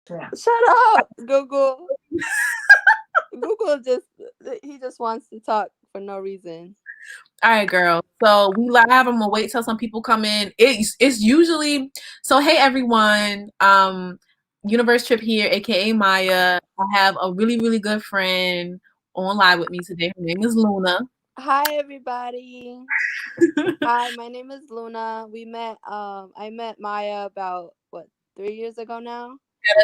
Yeah. Shut up, Google. Google he just wants to talk for no reason. All right, girl. So we live. I'm gonna wait till some people come in. It's usually so. Hey, everyone. UniverseTrip here, aka Maya. I have a really good friend on live with me today. Her name is Luna. Hi, everybody. Hi, my name is Luna. We met. I met Maya about what 3 years ago now, A and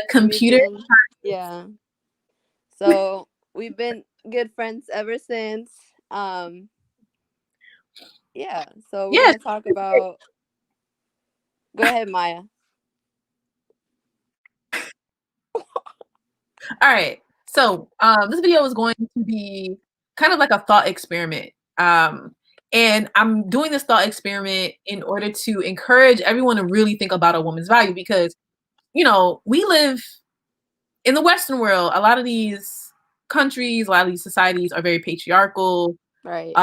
we've computer. been yeah. So we've been good friends ever since. Um, yeah. So we're Yes. gonna talk about. Go ahead, Maya. All right. So this video is going to be kind of like a thought experiment. And I'm doing this thought experiment in order to encourage everyone to really think about a woman's value because, we live in the Western world. A lot of these countries, a lot of these societies are very patriarchal, Right.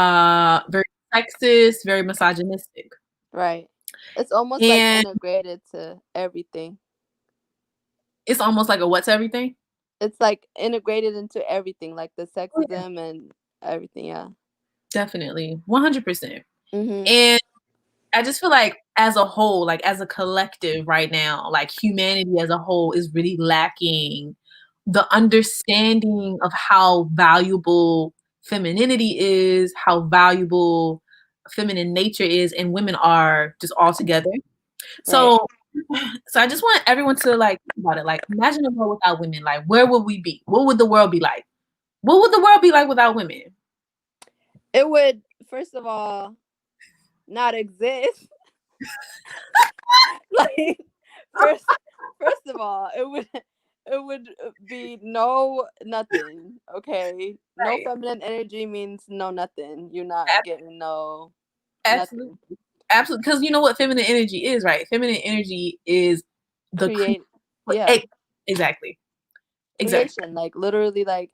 very sexist, very misogynistic. Right. It's almost like And integrated to everything. it's almost like a what's everything? It's like integrated into everything, like the Oh, yeah. sexism and everything. Yeah. Definitely. 100%. Mhm. And I just feel like as a whole, like as a collective right now, like humanity as a whole is really lacking the understanding of how valuable femininity is, how valuable feminine nature is, and women are just all together. Right. So, so I just want everyone to like think about it. Like, imagine a world without women. Like, where would we be? What would the world be like? What would the world be like without women? It would first of all not exist. Like first first of all, it would be no nothing. Okay. No Right. feminine energy means no nothing. You're not getting no Absolutely. nothing. Absolutely. Because you know what feminine energy is, right? Feminine energy is the Create yeah. exactly. Exactly. Creation. Like literally like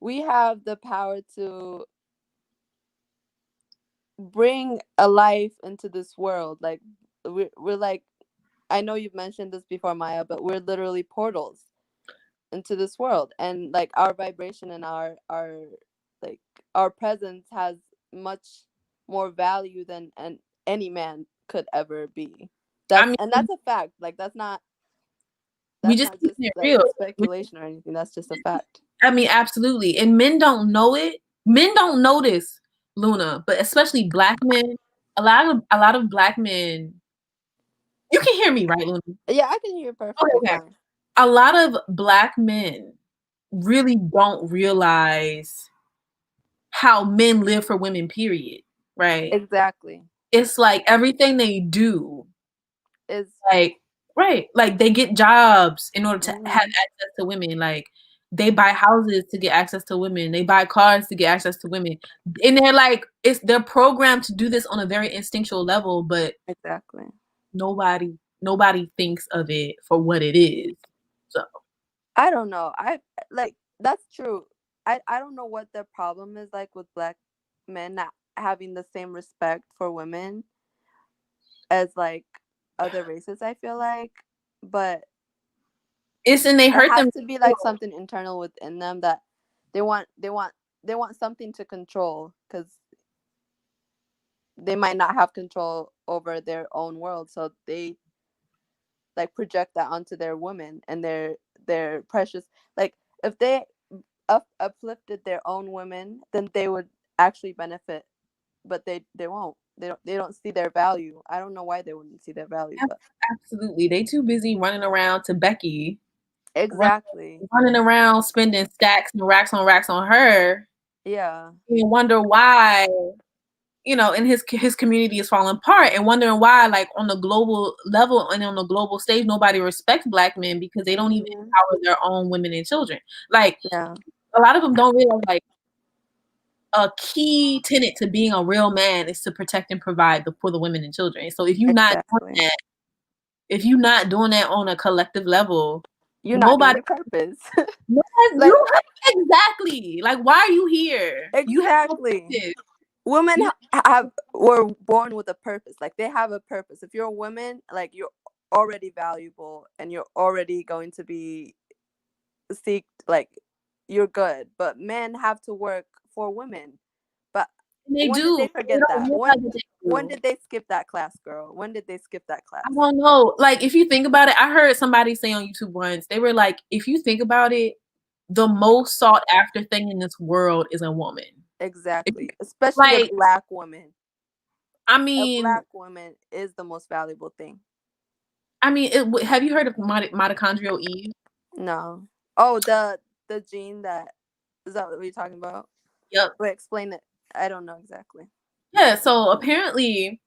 we have the power to bring a life into this world. Like we're like I know you've mentioned this before, Maya, but we're literally portals into this world, and like our vibration and our like our presence has much more value than any man could ever be. I That's mean, and that's a fact. Like that's not we that's just not just keeping it like real. We, speculation or anything. That's just a fact. I mean, absolutely. And men don't know it. Men don't notice, Luna, but especially black men. A lot of black men. You can hear me, right, Luna? Yeah, I can hear you Okay, perfectly okay. fine. A lot of black men really don't realize how men live for women, period. Right? Exactly. It's like everything they do, Is like, right, like they get jobs in order to have mhm. access to women. Like they buy houses to get access to women. They buy cars to get access to women. And they're programmed to do this on a very instinctual level, but Exactly. nobody thinks of it for what it is. So I don't know. I like that's true. I don't know what the problem is like with black men not having the same respect for women as like other races, I feel like. But and they it hurt has them. to be like something internal within them that they want they want they want something to control cuz they might not have control over their own world, so they like project that onto their women and their precious like if they uplifted their own women, then they would actually benefit. But they won't. They don't see their value. I don't know why they wouldn't see their value, but Absolutely. They too busy running around to Becky, run, exactly. running around spending stacks and racks on her. Yeah. You wonder why, and his community is falling apart, and wondering why, like on the global level and on the global stage, nobody respects black men because they don't even Hmm. empower their own women and children. Like Yeah. a lot of them don't realize, like a key tenet to being a real man is to protect and provide for the women and children. So Exactly. if you're not doing that on a collective level, You're not doing nobody. your purpose. No, Like exactly. Like, why are you here? You have no exactly. purpose. Women You have were born with a purpose. Like they have a purpose. If you're a woman, like you're already valuable and you're already going to be seek, like, you're good, but men have to work for women. But And they when did do. they They forget don't that? realize that they When do. did they skip that class, girl? When did they skip that I class? don't know. Like, if you think about it, I heard somebody say on YouTube once, they were like, if you think about it, the most sought after thing in this world is a woman. Exactly. Especially a Like, black woman. I A mean, black woman is the most valuable thing. have you heard of mitochondrial Eve? No. Oh, the gene that, is that what we're talking about? Yep. Wait, explain it. I don't know exactly. Yeah. So apparently,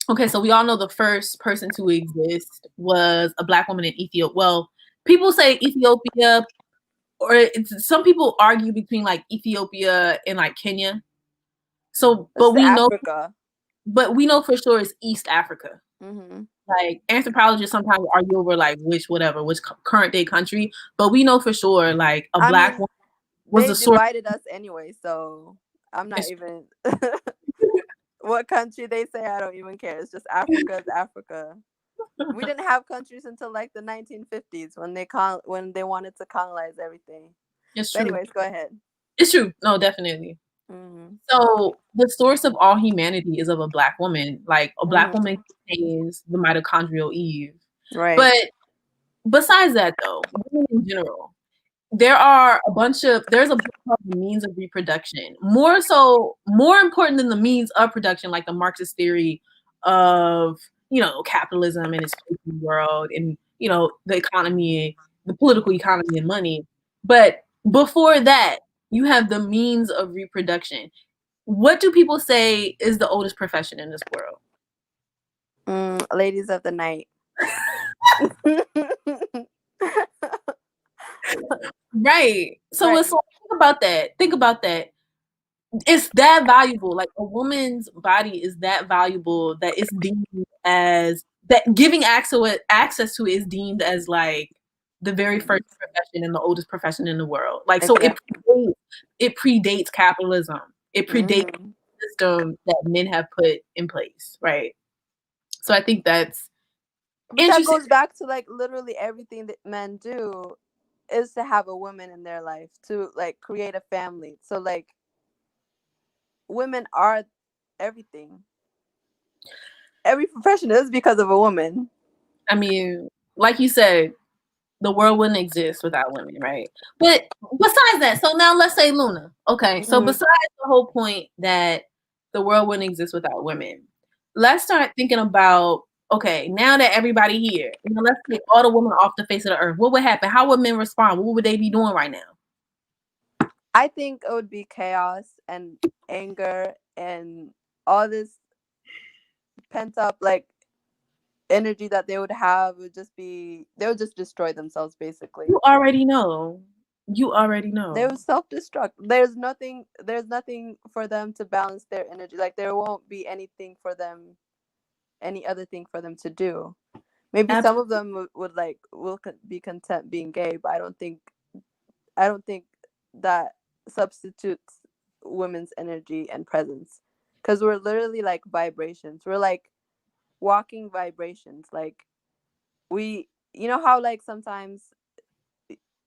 okay, so we all know the first person to exist was a black woman in Ethiopia. Well, people say Ethiopia, or some people argue between like Ethiopia and like Kenya. So, It's Africa. but we know for sure it's East Africa. Mm-hmm. Like, anthropologists sometimes argue over like which current day country, but we know for sure like a I black mean, woman was they the source. divided us anyway, so I'm not even what country they say, I don't even care. It's just Africa is Africa. We didn't have countries until like the 1950s when they wanted to colonize everything. It's But true. anyways, go ahead. It's true. No, definitely. Mm-hmm. So the source of all humanity is of a black woman. Like, a black Mm-hmm. woman contains the mitochondrial Eve. Right. But besides that, though, women in general, there's a book called The Means of Reproduction. More important than the means of production, like the Marxist theory of, capitalism and its place in the world, and, the economy, the political economy and money. But before that, you have the means of reproduction. What do people say is the oldest profession in this world? Ladies of the night. Right. So Right. it's like, think about that. It's that valuable. Like, a woman's body is that valuable that it's deemed as that giving access to it is deemed as like the very first profession and the oldest profession in the world. Like, so Exactly. it predates capitalism. It predates Mm-hmm. the system that men have put in place, right? So I think that's But that interesting. goes back to like literally everything that men do is to have a woman in their life, to like create a family. So like women are everything. Every profession is because of a woman. I mean, like you said, the world wouldn't exist without women, right? But besides that, so now let's say Luna. Okay, so Mm-hmm. besides the whole point that the world wouldn't exist without women, let's start thinking about, okay, now that everybody here, let's take all the women off the face of the earth. What would happen? How would men respond? What would they be doing right now? I think it would be chaos and anger and all this pent up like energy that they would have would just be, they would just destroy themselves basically. You already know. You already They know. would self-destruct. There's nothing for them to balance their energy. Like there won't be anything for them, any other thing for them to do. Maybe some of them would like be content being gay, but I don't think that substitutes women's energy and presence, because we're literally like vibrations. We're like walking vibrations. Like you know how like sometimes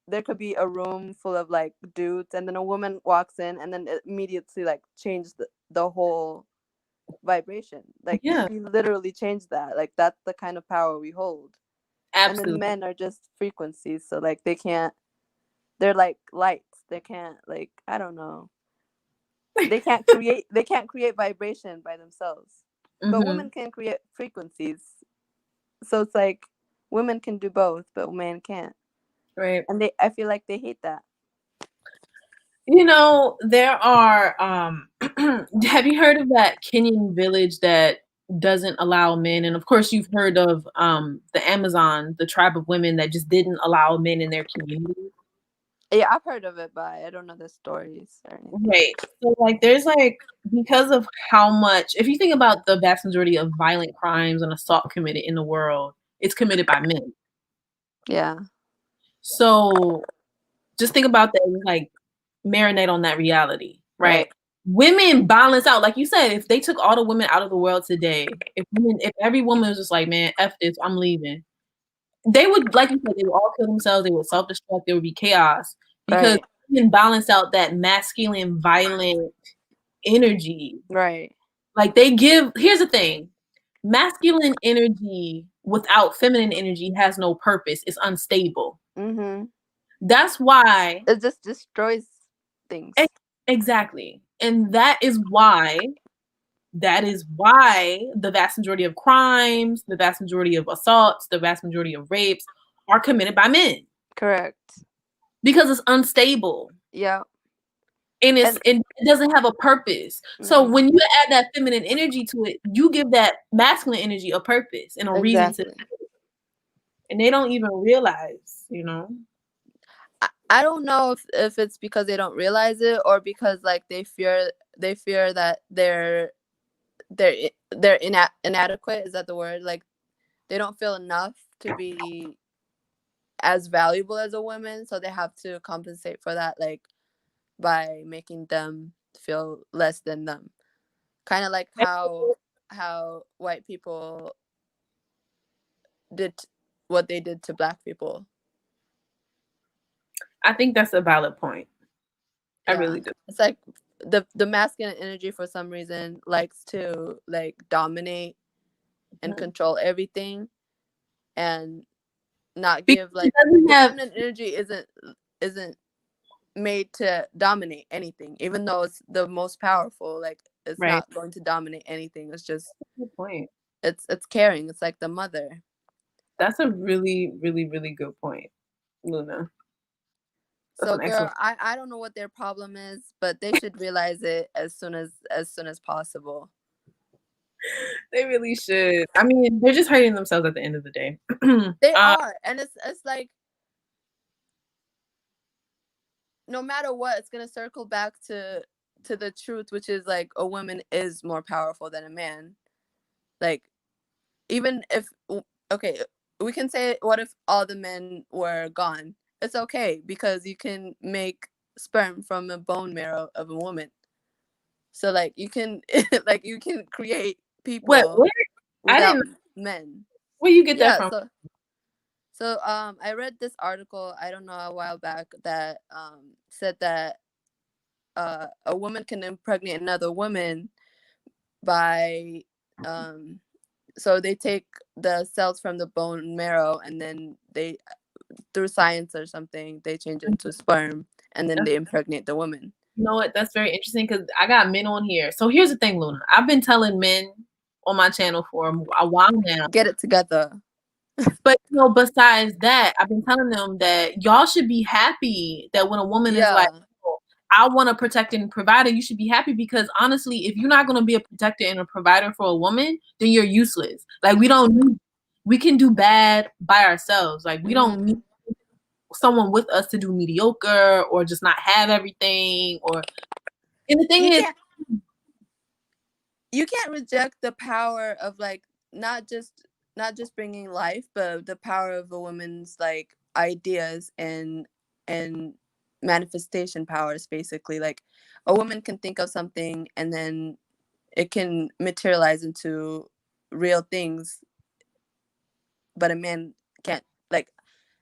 there could be a room full of like dudes and then a woman walks in and then it immediately like changes the whole vibration. Like Yeah, she literally changed that. Like that's the kind of power we hold. And then absolutely. men are just frequencies, so like they're like lights. They can't, like, I don't know, they can't create vibration by themselves, but Hmm. women can create frequencies. So it's like women can do both but men can't, Right. and I feel like they hate that. There are have you heard of that Kenyan village that doesn't allow men? And of course you've heard of the Amazon, the tribe of women that just didn't allow men in their community. Yeah, I've heard of it, but I don't know the stories or anything. Right. So like there's like, because of how much, if you think about the vast majority of violent crimes and assault committed in the world, it's committed by men. Yeah. So just think about that, like, marinate on that reality, right? Right. Women balance out, like you said. If they took all the women out of the world today, if every woman was just like, man, F this, I'm leaving, they would, like you said, they would all kill themselves. They would self-destruct. There would be chaos because Right. women balance out that masculine, violent energy. Right. Like they give. Here's the thing: masculine energy without feminine energy has no purpose. It's unstable. Mm-hmm. That's why. It just destroys things. Exactly, and that is why the vast majority of crimes, the vast majority of assaults, the vast majority of rapes are committed by men Correct. because it's unstable Yeah. and And it doesn't have a purpose. So mm-hmm. when you add that feminine energy to it, you give that masculine energy a purpose and a reason to, Exactly. and they don't even realize. I don't know if it's because they don't realize it or because like they fear that they're inadequate. Is that the word? Like they don't feel enough to be as valuable as a woman, so they have to compensate for that, like by making them feel less than them. Kind of like how white people did what they did to black people. I think that's a valid point. I Yeah, really do. it's like the masculine energy for some reason likes to like dominate and Mhm. control everything and not Because give it like doesn't the have feminine energy isn't made to dominate anything, even though it's the most powerful. Like it's right. not going to dominate anything. It's just Good point. it's caring. It's like the mother. That's a really, really, really good point, Luna. That's So an excellent. girl, I don't know what their problem is, but they should realize it as soon as possible. They really should. I mean, they're just hurting themselves at the end of the day. They uh, are, and it's like no matter what, it's gonna circle back to the truth, which is like a woman is more powerful than a man. Like even if okay, we can say what if all the men were gone? It's okay because you can make sperm from a bone marrow of a woman. So like you can like you can create what? people Where? I without didn't. men. Where you get that Yeah, from? so I read this article, I don't know, a while back that said that a woman can impregnate another woman by so they take the cells from the bone marrow and then they through science or something they change it into sperm and then they impregnate the woman. You know what? That's very interesting because I got men on here. So here's the thing, Luna. I've been telling men on my channel for a while now. Get it together. But besides that, I've been telling them that y'all should be happy that when a woman is like, Yeah. "Oh, I want a protector and provider," you should be happy because honestly, if you're not gonna be a protector and a provider for a woman, then you're useless. Like we can do bad by ourselves. Like we don't need Mm-hmm. someone with us to do mediocre or just not have everything. And the thing you is, can't you can't reject the power of like not just bringing life, but the power of a woman's like ideas and manifestation powers. Basically, like a woman can think of something and then it can materialize into real things, but a man can't. Like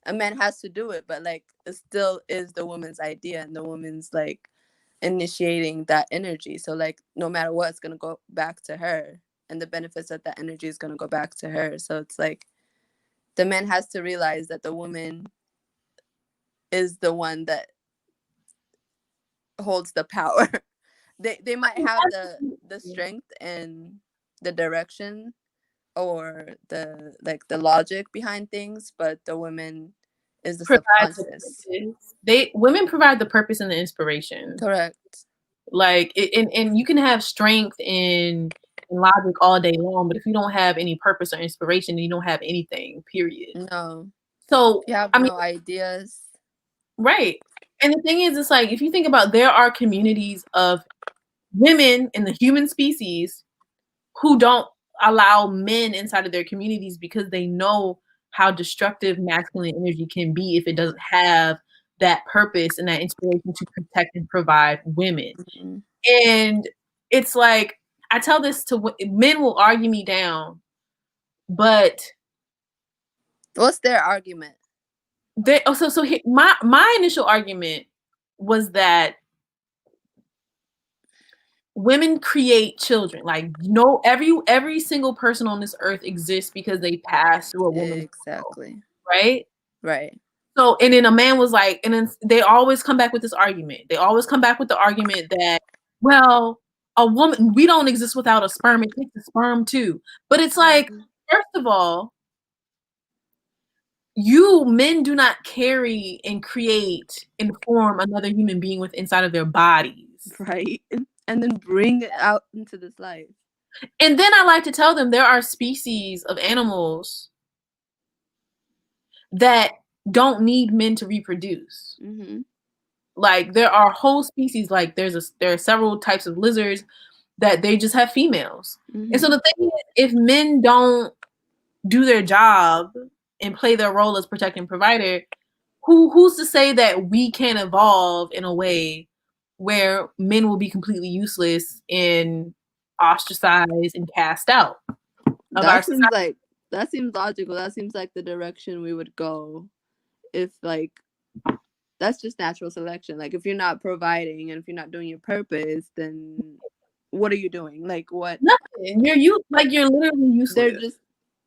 a man has to do it, but like it still is the woman's idea and the woman's like initiating that energy. So like no matter what, it's gonna go back to her, and the benefits of that energy is gonna go back to her. So it's like the man has to realize that the woman is the one that holds the power. They might have the strength and the direction or the logic behind things, but the woman is the provide the subconscious. purpose. Women provide the purpose and the inspiration. Correct. Like and you can have strength in logic all day long, but if you don't have any purpose or inspiration, then you don't have anything. Period. No, So you have I mean, no ideas. right. And the thing is, it's like if you think about, there are communities of women in the human species who don't allow men inside of their communities because they know how destructive masculine energy can be if it doesn't have that purpose and that inspiration to protect and provide women. Mhm. And it's like I tell this to men will argue me down, but What's their argument? My initial argument was that women create children. Like, no, every single person on this earth exists because they passed through a woman's womb, Exactly. right? Right. So, and then a man was like, and then they always come back with this argument. They always come back with the argument that, well, a woman, we don't exist without a sperm. It takes a sperm too. But it's like, first of all, men do not carry and create and form another human being with inside of their bodies. Right. And then bring it out into this life. And then I like to tell them there are species of animals that don't need men to reproduce. Mm-hmm. Like, there are whole species, like there are several types of lizards that they just have females. Mm-hmm. And so the thing is, if men don't do their job and play their role as protector and provider, who's to say that we can evolve in a way where men will be completely useless and ostracized and cast out of our society? That seems logical. That seems like the direction we would go if, like, that's just natural selection. Like, if you're not providing and if you're not doing your purpose, then what are you doing? Like, what? Nothing. You're literally useless.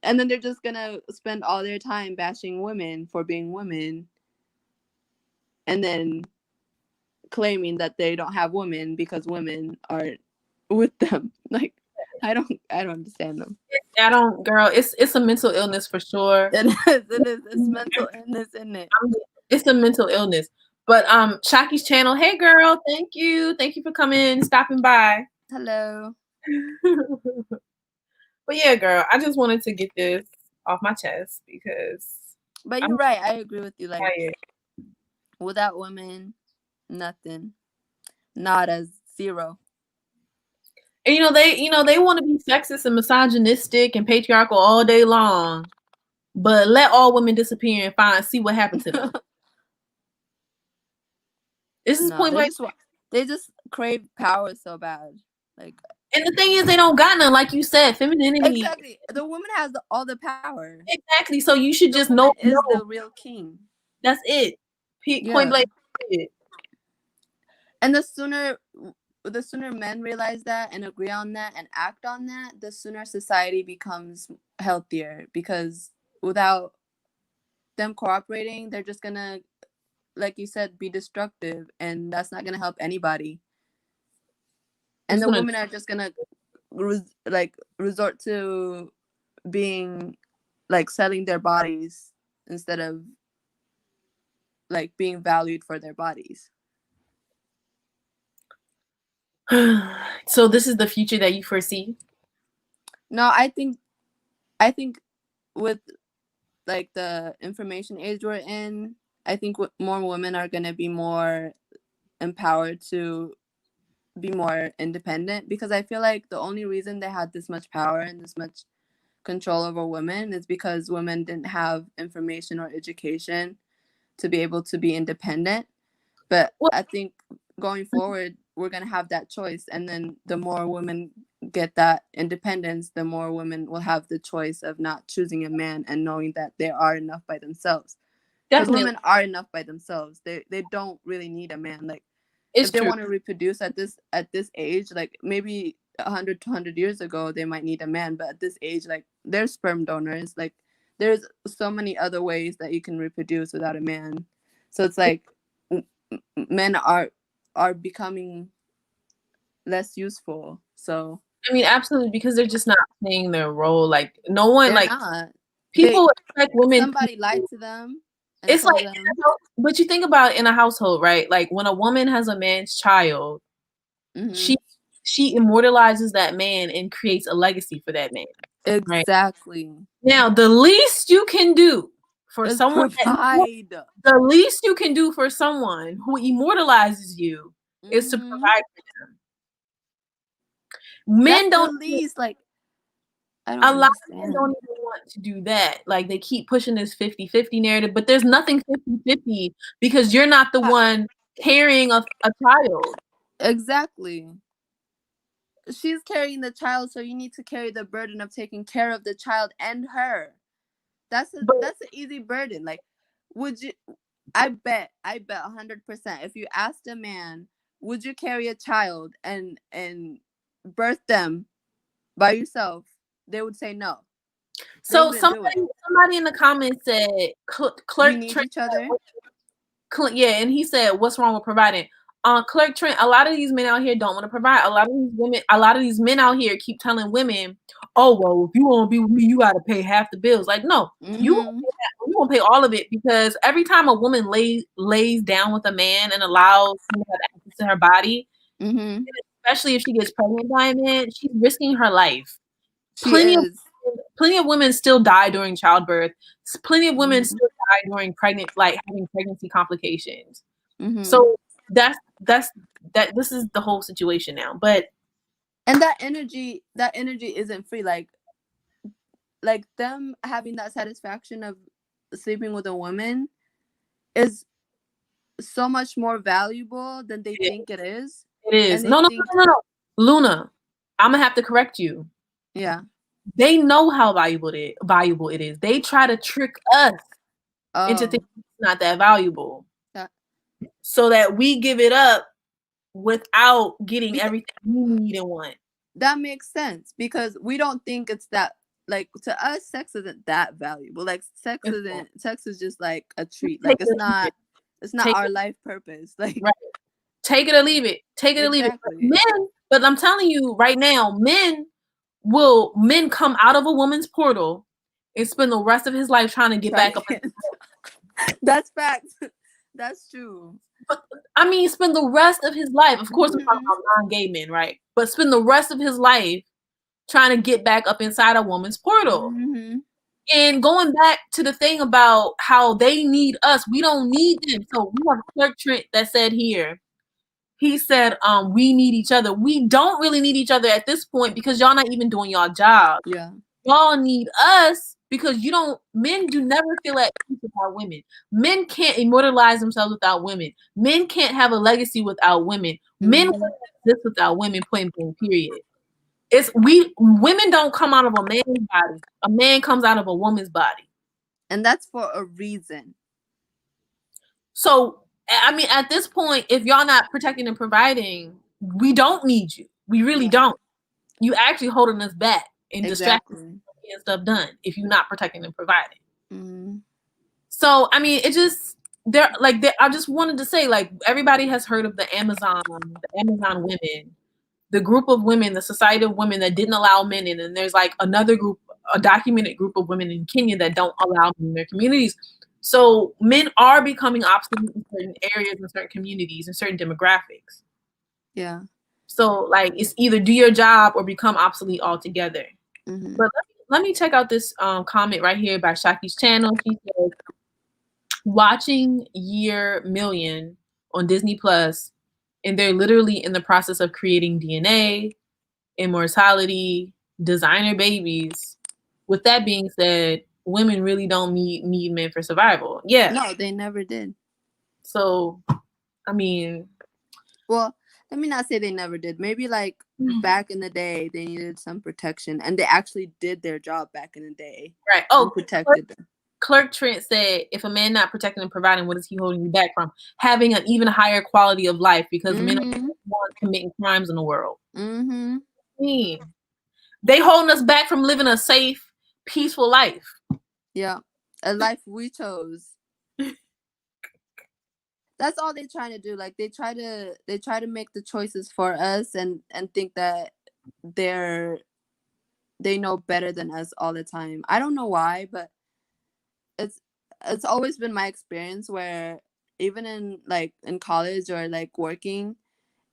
They're just gonna spend all their time bashing women for being women, and then claiming that they don't have women because women are with them. Like, I don't understand them. Girl, it's a mental illness for sure. It is. It's mental illness, isn't it? It's a mental illness. But Shaki's channel, hey girl, thank you for coming, stopping by. Hello. But yeah, girl, I just wanted to get this off my chest because. But you're right. I agree with you. Like, tired. Without women, nothing. Not as zero. And they want to be sexist and misogynistic and patriarchal all day long, but let all women disappear and see what happened to them. This is point blank. They just crave power so bad. Like, and the thing is, they don't got none, like you said, femininity. Exactly. The woman has all the power. Exactly. So you should just know is the real king. That's it. Point blank. And the sooner men realize that and agree on that and act on that, the sooner society becomes healthier. Because without them cooperating, they're just gonna, like you said, be destructive, and that's not gonna help anybody. And the women are just gonna resort to being like selling their bodies instead of like being valued for their bodies. So this is the future that you foresee? No, I think with like the information age we're in, I think more women are going to be more empowered to be more independent, because I feel like the only reason they had this much power and this much control over women is because women didn't have information or education to be able to be independent. But I think going forward, we're going to have that choice. And then the more women get that independence, the more women will have the choice of not choosing a man and knowing that they are enough by themselves. Because women are enough by themselves. They don't really need a man. Like, if they want to reproduce at this age, like maybe 100, 200 years ago, they might need a man. But at this age, like, there's sperm donors. Like, there's so many other ways that you can reproduce without a man. So it's like men are becoming less useful. So I mean, absolutely, because they're just not playing their role. Like, no one, like, people expect women. Somebody lied to them. It's like, but you think about it in a household, right? Like, when a woman has a man's child, she immortalizes that man and creates a legacy for that man. Exactly. Right? Now, the least you can do for someone, the least you can do for someone who immortalizes you is to provide for them. Men don't least, like, a lot of men don't even want to do that. Like, they keep pushing this 50-50 narrative, but there's nothing 50-50 because you're not the one carrying a child. Exactly. She's carrying the child, so you need to carry the burden of taking care of the child and her. That's But an easy burden. Like, would you? I bet 100%. If you asked a man, would you carry a child and birth them by yourself? They would say no. They so wouldn't do it. somebody in the comments said We Clerk need Trent. each other. Yeah, and he said, "What's wrong with providing?" Clerk Trent, a lot of these men out here don't want to provide. A lot of these men out here keep telling women, "Oh well, if you want to be with me, you got to pay half the bills." Like, no, you Mm-hmm. won't pay all of it, because every time a woman lays down with a man and allows him to have access to her body, Mm-hmm. especially if she gets pregnant by a man, she's risking her life. She Plenty of is. plenty of women still die during childbirth. Plenty of women Mm-hmm. still die during having pregnancy complications. Mm-hmm. So that's that. This is the whole situation now. But And that energy isn't free. Like them having that satisfaction of sleeping with a woman is so much more valuable than they it, think it is. it is And they no, no, think, no, no, no, Luna. I'm gonna have to correct you. yeah. They know how valuable it is. They try to trick us into Oh, thinking it's not that valuable, that so that we give it up without getting because everything we need and want. that makes sense because we don't think it's that, like, to us sex isn't that valuable. Like sex is just like a treat. Like Take it or leave it. it's not Take our it, life purpose. Like, right. Take it or leave it. Take it or leave it. exactly. But I'm telling you right now, men come out of a woman's portal and spend the rest of his life trying to get Trying back to up. get that's facts. That's true. But I mean, spend the rest of his life. Of course, I'm talking Mm-hmm. about non-gay men, right? But spend the rest of his life trying to get back up inside a woman's portal. Mm-hmm. And going back to the thing about how they need us, we don't need them. So we have Clerk Trent that said here, he said, we need each other. We don't really need each other at this point because y'all not even doing y'all job. Yeah. Y'all need us because men do never feel at peace without women. Men can't immortalize themselves without women. Men can't have a legacy without women. Men Mm-hmm. wouldn't exist without women, point blank, period. Women don't come out of a man's body. A man comes out of a woman's body. And that's for a reason. So, I mean, at this point, if y'all not protecting and providing, we don't need you. We really Yeah. don't. You actually holding us back and distracting Exactly. and stuff done if you're not protecting and providing. Mm-hmm. So, I mean, it just I just wanted to say, like, everybody has heard of the Amazon women, the group of women, the society of women that didn't allow men in, and there's like another group, a documented group of women in Kenya that don't allow men in their communities. So men are becoming obsolete in certain areas, in certain communities, in certain demographics. Yeah. So like it's either do your job or become obsolete altogether. Mm-hmm. But let me check out this comment right here by Shaki's channel. She says, watching Year Million on Disney Plus, and they're literally in the process of creating DNA, immortality, designer babies. With that being said, women really don't need men for survival. Yeah. No, they never did. So, I mean, Well, let me not say they never did. Maybe like back in the day, they needed some protection, and they actually did their job back in the day. right. Oh, protected them. Clerk Trent said, if a man not protecting and providing, what is he holding you back from? Having an even higher quality of life, because men are more committing crimes in the world. Mm-hmm. They holding us back from living a safe, peaceful life. Yeah, a life we chose. That's all they're trying to do. Like they try to make the choices for us and think that they know better than us all the time. I don't know why, but it's always been my experience where even in college or like working,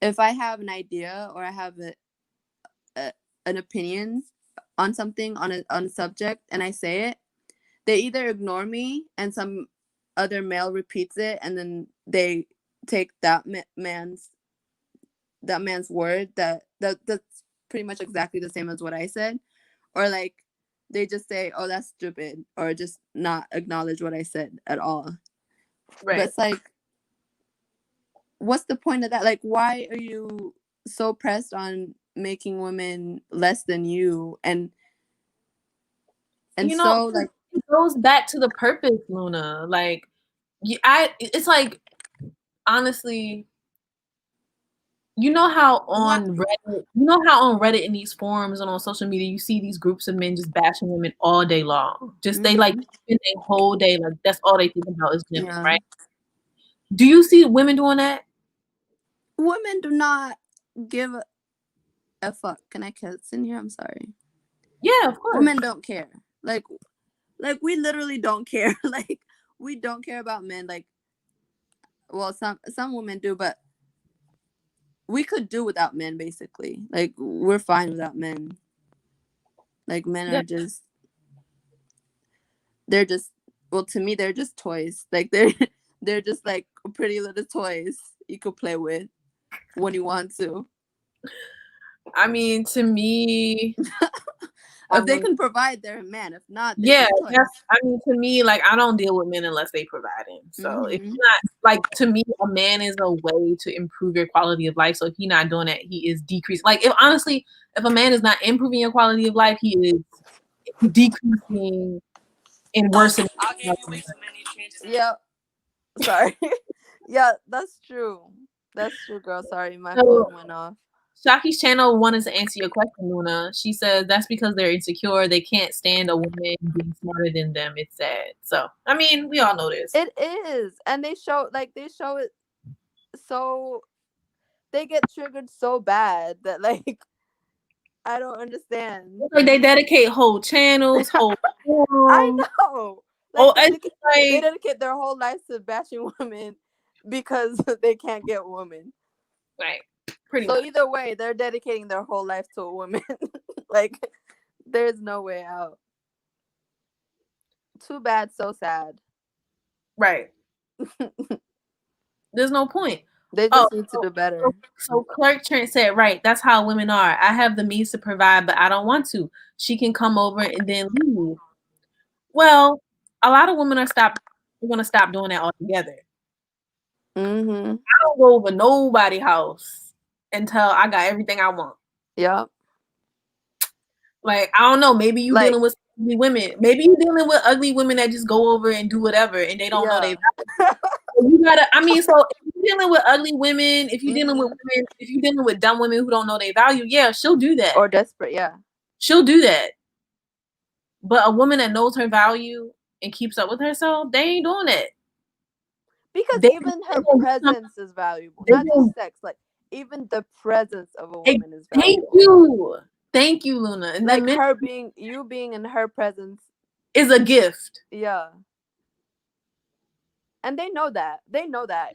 if I have an idea or I have an opinion on something on a subject and I say it, they either ignore me and some other male repeats it and then they take that man's word that's pretty much exactly the same as what I said, or like they just say, oh, that's stupid, or just not acknowledge what I said at all. Right. But it's like, what's the point of that? Like, why are you so pressed on making women less than you and you know, so like goes back to the purpose, Luna. Like, it's like, honestly, you know how on Reddit in these forums and on social media, you see these groups of men just bashing women all day long. Just they like spend a whole day like that's all they think about is women, Yeah. right? Do you see women doing that? Women do not give a fuck. Can I cuss in here? I'm sorry. Yeah, of course. Women don't care. Like we literally don't care. Like we don't care about men. Like, well, some women do, but we could do without men. Basically, like we're fine without men. Like men are just, they're just, well, to me they're just toys. Like they're just like pretty little toys you could play with when you want to. I mean, to me, if they can provide, they're a man. If not, yeah, I mean, to me, like, I don't deal with men unless they providing. So if you're not, like, to me, a man is a way to improve your quality of life. So if he's not doing that, he is decreasing. Like, if a man is not improving your quality of life, he is decreasing and worsening. Yeah. Sorry. Yeah, that's true. That's true, girl. Sorry, my phone went off. Shaki's channel wanted to answer your question, Luna. She says that's because they're insecure. They can't stand a woman being smarter than them. It's sad. So, I mean, we all know this. It is. And they show it so they get triggered so bad that, like, I don't understand. Like, they dedicate whole channels, whole I know. Like, they dedicate their whole lives to bashing women because they can't get women. Right. Pretty much. Either way, they're dedicating their whole life to a woman. Like, there's no way out. Too bad, so sad. Right. There's no point. They just need to do better. So Clerk Trent said, right, that's how women are. I have the means to provide, but I don't want to. She can come over and then leave. Well, a lot of women are going to stop doing that altogether. I don't go over nobody's house until I got everything I want. Yep. Like, I don't know, maybe you dealing with ugly women. Maybe you dealing with ugly women that just go over and do whatever and they don't know they you gotta, I mean, so if you're dealing with ugly women, if you're dealing with women, if you're dealing with dumb women who don't know their value, yeah, she'll do that. Or desperate, yeah. She'll do that. But a woman that knows her value and keeps up with herself, they ain't doing it. Because even her presence is valuable. Not just sex, like even the presence of a woman is valuable. Thank you, Luna. And like you being in her presence is a gift. Yeah. And they know that.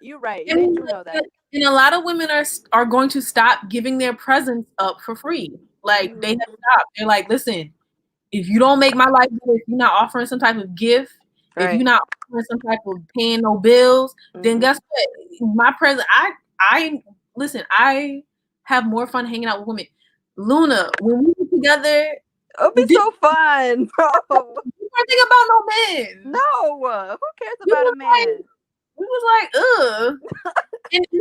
You're right. They do know that. And a lot of women are going to stop giving their presence up for free. Like, they have stopped. They're like, listen, if you don't make my life better, if you're not offering some type of gift, if you're not offering some type of paying no bills, then guess what? My presence, listen, I have more fun hanging out with women. Luna, when we get together, it'll be so fun, bro. You don't think about no men. No, who cares about a man? We was like, ugh. And do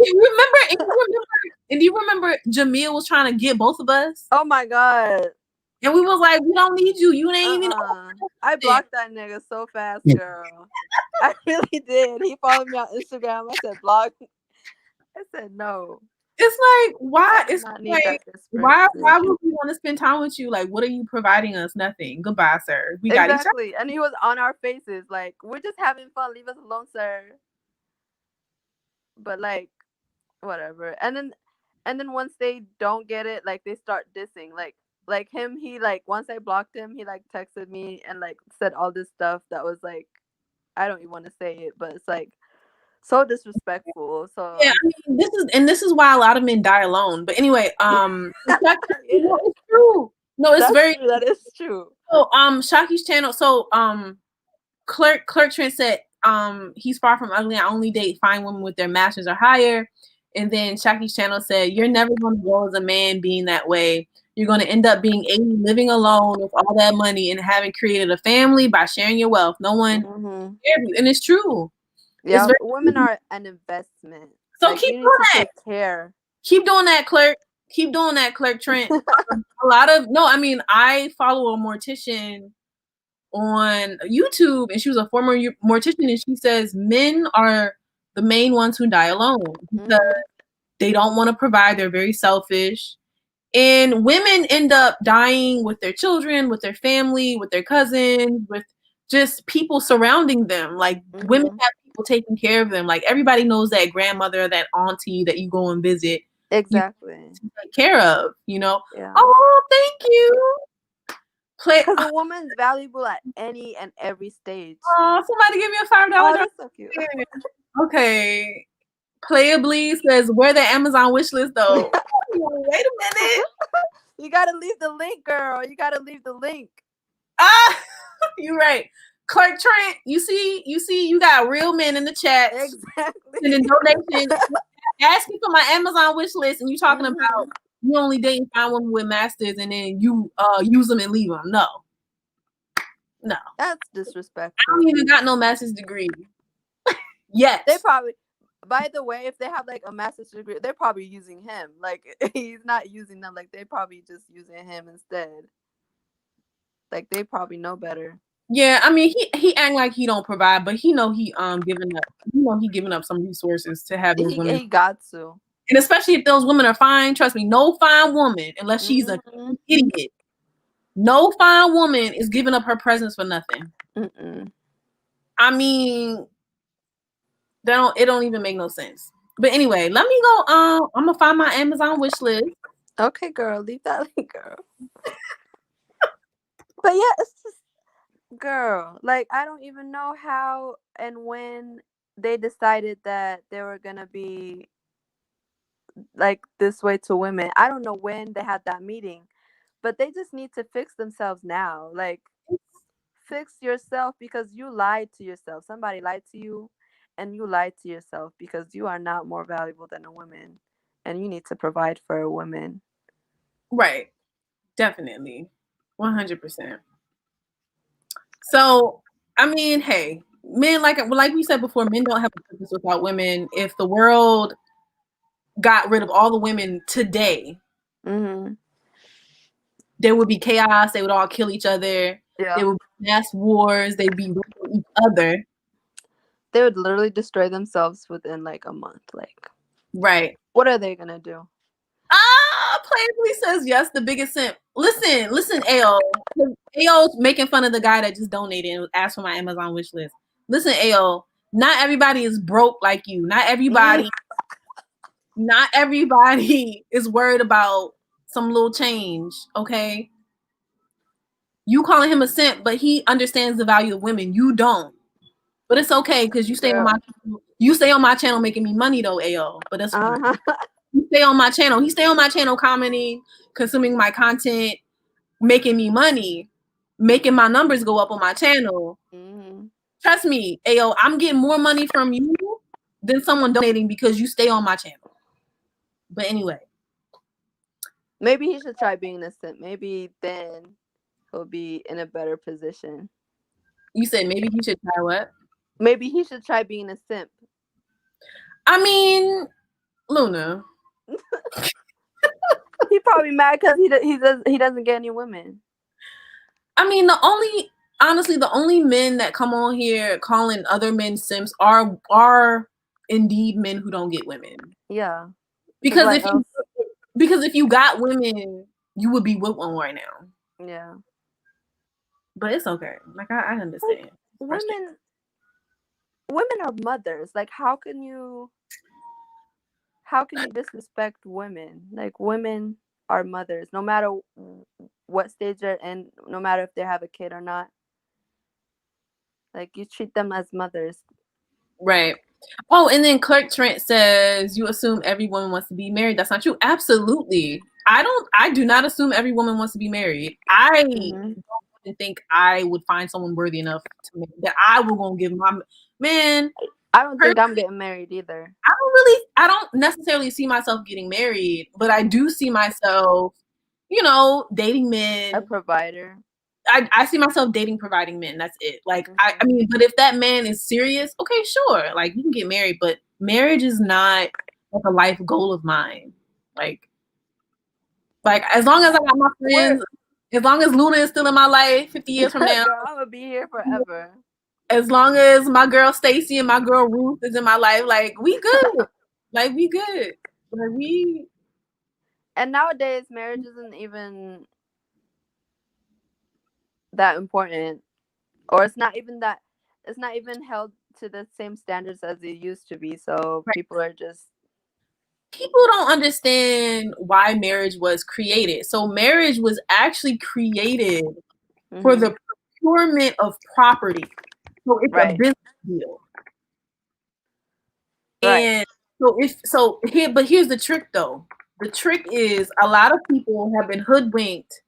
you remember Jamil was trying to get both of us? Oh my god. And we was like, we don't need you. You ain't even. I blocked that nigga so fast, girl. I really did. He followed me on Instagram. I said block. I said no. It's like, why? It's like, why would we want to spend time with you? Like, what are you providing us? Nothing. Goodbye, sir. We got each other. And he was on our faces, like, we're just having fun. Leave us alone, sir. But like, whatever. And then once they don't get it, like, they start dissing. Like him, he like, once I blocked him, he like texted me and like said all this stuff that was like, I don't even want to say it, but it's like so disrespectful. So yeah, I mean, this is why a lot of men die alone. But anyway, it's true. No, it's true. That is true. So Shaki's channel. So Clerk Trent said he's far from ugly. I only date fine women with their masters or higher. And then Shaki's channel said, you're never going to grow as a man being that way. You're going to end up being 80, living alone with all that money and having created a family by sharing your wealth. No one cares you. And it's true. Yeah, women are an investment. So like, keep doing that. Care. Keep doing that, Clerk. Keep doing that, Clerk Trent. I follow a mortician on YouTube, and she was a former mortician, and she says men are the main ones who die alone because they don't want to provide. They're very selfish. And women end up dying with their children, with their family, with their cousins, with just people surrounding them. Like women have people taking care of them. Like everybody knows that grandmother, that auntie that you go and visit. Exactly. You take care of, you know? Yeah. Oh, thank you. Because a woman's valuable at any and every stage. Oh, somebody give me a $5. Oh, that's so cute. Okay. Playably says, where the Amazon wish list though? Wait a minute. You gotta leave the link, girl. You gotta leave the link. Ah, you're right. Clerk Trent, you see, you got real men in the chat. Exactly. And in donation, asking for my Amazon wish list, and you talking about you only dating fine women with masters, and then you use them and leave them. No. That's disrespectful. I don't even got no master's degree. Yes. They probably, by the way, if they have like a master's degree, they're probably using him. Like he's not using them. Like they're probably just using him instead. Like they probably know better. Yeah, I mean he act like he don't provide, but he know he giving up some resources to have those women. He got to. And especially if those women are fine, trust me, no fine woman, unless she's an idiot, no fine woman is giving up her presence for nothing. I mean, it don't even make no sense. But anyway, let me go. I'm gonna find my Amazon wish list. Okay, girl, leave that link, girl. But yeah, it's just, girl, like I don't even know how and when they decided that they were gonna be like this way to women. I don't know when they had that meeting, but they just need to fix themselves now. Like fix yourself, because you lied to yourself. Somebody lied to you, and you lied to yourself because you are not more valuable than a woman, and you need to provide for a woman. Right. Definitely. 100%. So, I mean, hey, men, like we said before, men don't have a purpose without women. If the world got rid of all the women today, there would be chaos. They would all kill each other. Yeah. There would be mass wars. They'd be with each other. They would literally destroy themselves within like a month. Like, right. What are they gonna do? Playfully says yes, the biggest simp. Listen, AO. AO's making fun of the guy that just donated and asked for my Amazon wish list. Listen, AO, not everybody is broke like you. Not everybody is worried about some little change, okay? You calling him a simp, but he understands the value of women. You don't. But it's okay because you stay on my channel making me money though, AO. But that's fine. You stay on my channel. He stay on my channel commenting, consuming my content, making me money, making my numbers go up on my channel. Trust me, AO, I'm getting more money from you than someone donating because you stay on my channel. But anyway. Maybe he should try being a simp. Maybe then he'll be in a better position. You said maybe he should try what? Maybe he should try being a simp. I mean, Luna. He probably mad because he doesn't get any women. I mean, the only men that come on here calling other men simps are indeed men who don't get women. Yeah. Because if you got women, you would be with one right now. Yeah. But it's okay. Like I understand. Like, women are mothers. Like how can you disrespect women? Like women are mothers, no matter what stage they're in, no matter if they have a kid or not. Like you treat them as mothers. Right. Oh, and then Clerk Trent says you assume every woman wants to be married. That's not true. Absolutely. I do not assume every woman wants to be married. I don't think I would find someone worthy enough that I will gonna give my man. I don't think I'm getting married either. I don't necessarily see myself getting married, but I do see myself, dating men. A provider. I see myself dating, providing men. That's it. Like, I mean, but if that man is serious, okay, sure. Like, you can get married, but marriage is not like a life goal of mine. Like as long as I got my friends. As long as Luna is still in my life 50 years from now, Girl, I'm gonna be here forever. as long as my girl Stacy and my girl Ruth is in my life, like we good. Like we good. Like we And nowadays, marriage isn't even that important, or it's not even that. It's not even held to the same standards as it used to be. So right. people are just People don't understand why marriage was created. So marriage was actually created for the procurement of property. So it's a right, business deal. right. And but here's the trick though. The trick is a lot of people have been hoodwinked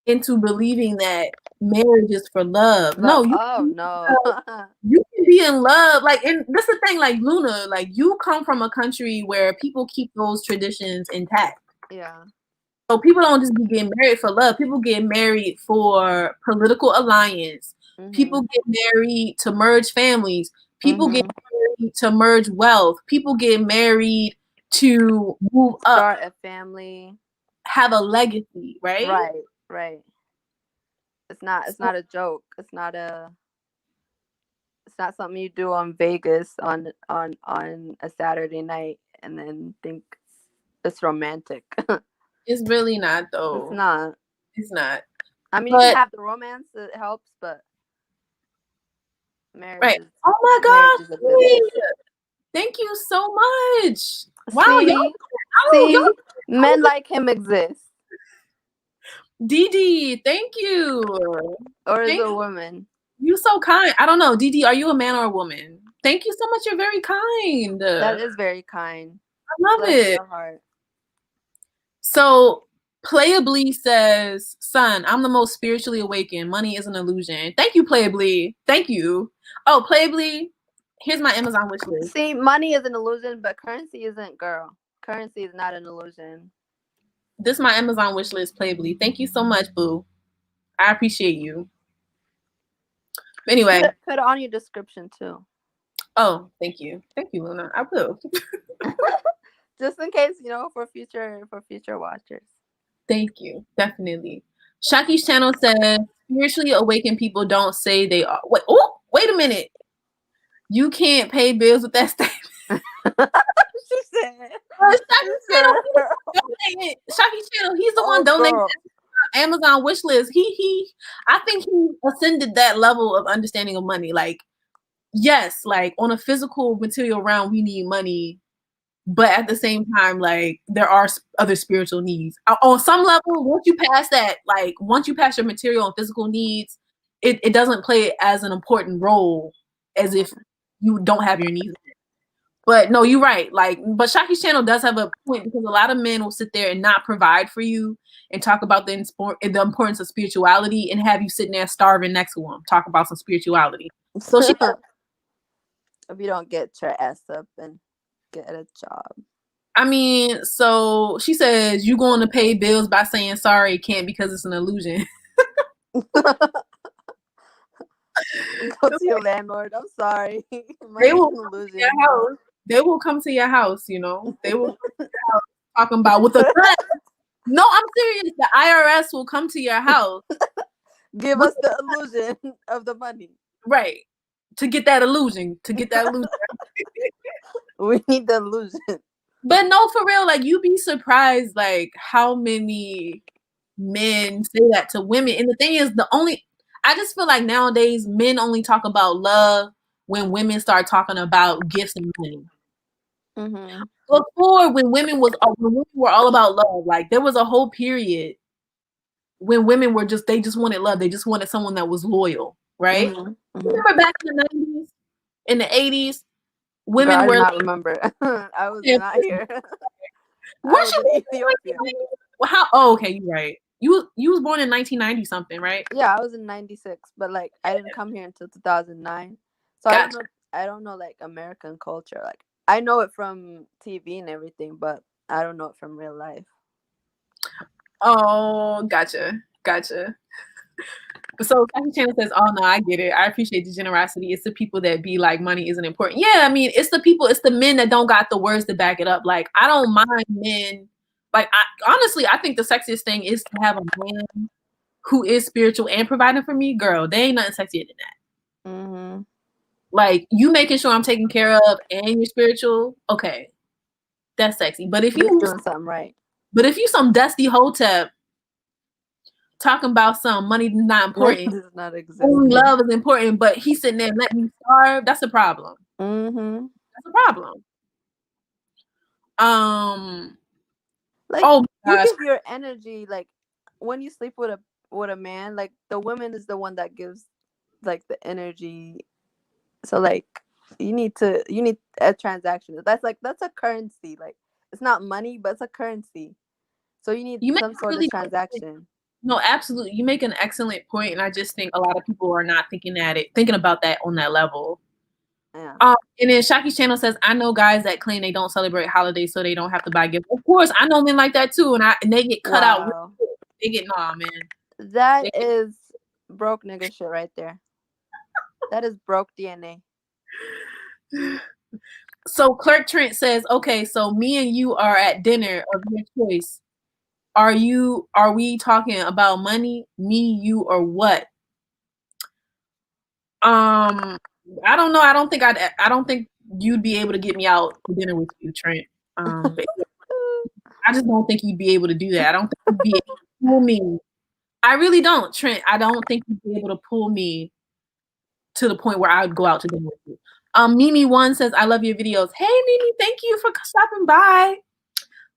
into believing that marriage is for love. Love. No, Oh no. you can be in love. Like, and that's the thing, like Luna, like you come from a country where people keep those traditions intact. Yeah. So people don't just be getting married for love. People get married for political alliance. People get married to merge families. People get married to merge wealth. People get married to move up, Start a family. have a legacy, right? Right, right. It's not. It's not a joke. It's not a. It's not something you do on Vegas on a Saturday night and then think it's romantic. It's really not though. It's not. It's not. I mean, you can have the romance. It helps, but marriage right. is. Oh my gosh! Thank you so much. Wow, see, men like him exist. Didi, thank you. Or is it a woman? You so kind. I don't know, Didi, are you a man or a woman? Thank you so much. You're very kind. That is very kind. I love Bless it. your heart. So Playably says, son, I'm the most spiritually awakened. Money is an illusion. Thank you, Playably. Thank you. Oh, Playably, here's my Amazon wish list. See, money is an illusion, but currency isn't, girl. Currency is not an illusion. This is my Amazon wish list, Playably. Thank you so much, boo. I appreciate you. Anyway. Put it on your description too. Oh, thank you. Thank you, Luna. I will. Just in case, for future watchers. Thank you. Definitely. Shaki's channel says spiritually awakened people don't say they are. Wait a minute. You can't pay bills with that statement. She said. Shaki's channel. He's the one donating Amazon wish list. I think he ascended that level of understanding of money. Like, yes, like on a physical material realm, we need money. But at the same time, like there are other spiritual needs. On some level, once you pass that, like once you pass your material and physical needs, it doesn't play as an important role as if you don't have your needs. But no, you're right. Like, but Shaki's channel does have a point because a lot of men will sit there and not provide for you and talk about the importance of spirituality and have you sitting there starving next to them, talk about some spirituality. So she, if you don't get your ass up and get a job. I mean, so she says you going to pay bills by saying sorry can't because it's an illusion. Go to your landlord. I'm sorry. They will come to your house. They will come to your house, They will come to your house talking about with the threat. No, I'm serious. The IRS will come to your house. Give us the illusion of the money. Right. To get that illusion. We need the illusion. But no, for real, like you'd be surprised like how many men say that to women. And the thing is, I just feel like nowadays men only talk about love when women start talking about gifts and money. Before, when women were all about love, like there was a whole period when women were they just wanted love. They just wanted someone that was loyal, right? Remember back in the 90s, in the 80s, women were. I not remember. I was not here. Where's you Ethiopia? Well, how? Oh, okay, you're right. You was born in 1990 something, right? Yeah, I was in 96, but like I didn't come here until 2009. So gotcha. I don't know like American culture. Like I know it from TV and everything, but I don't know it from real life. Oh, gotcha. So Kathy Channel says, "Oh no, I get it. I appreciate the generosity. It's the people that be like, money isn't important. Yeah, I mean, it's the men that don't got the words to back it up. Like, I don't mind men. Like, honestly, I think the sexiest thing is to have a man who is spiritual and providing for me, girl, they ain't nothing sexier than that. Mm-hmm. Like, you making sure I'm taken care of and you're spiritual, okay, that's sexy. But if You're you doing something right. But if you some dusty hotep talking about some money is not Money important, does not exist. only love is important, but he's sitting there letting me starve, that's a problem. Mm-hmm. That's a problem. Like, Oh my you gosh. give your energy, like, when you sleep with a man, like, the woman is the one that gives, like, the energy. So, like, you need a transaction. That's a currency. Like, it's not money, but it's a currency. So you need You make some a sort of really transaction. No, absolutely. You make an excellent point, and I just think a lot of people are not thinking about that on that level. Yeah. And then Shaki's channel says, I know guys that claim they don't celebrate holidays so they don't have to buy gifts. Of course, I know men like that too, and they get cut out. Wow. They get man. That is broke nigga shit right there. That is broke DNA. So Clerk Trent says, okay, so me and you are at dinner of your choice. Are we talking about money, me, you, or what? I don't know. I don't think you'd be able to get me out to dinner with you, Trent. But I just don't think you'd be able to do that. I don't think you'd be able to pull me. I really don't, Trent. I don't think you'd be able to pull me to the point where I would go out to dinner with you. Mimi1 says, I love your videos. Hey, Mimi, thank you for stopping by.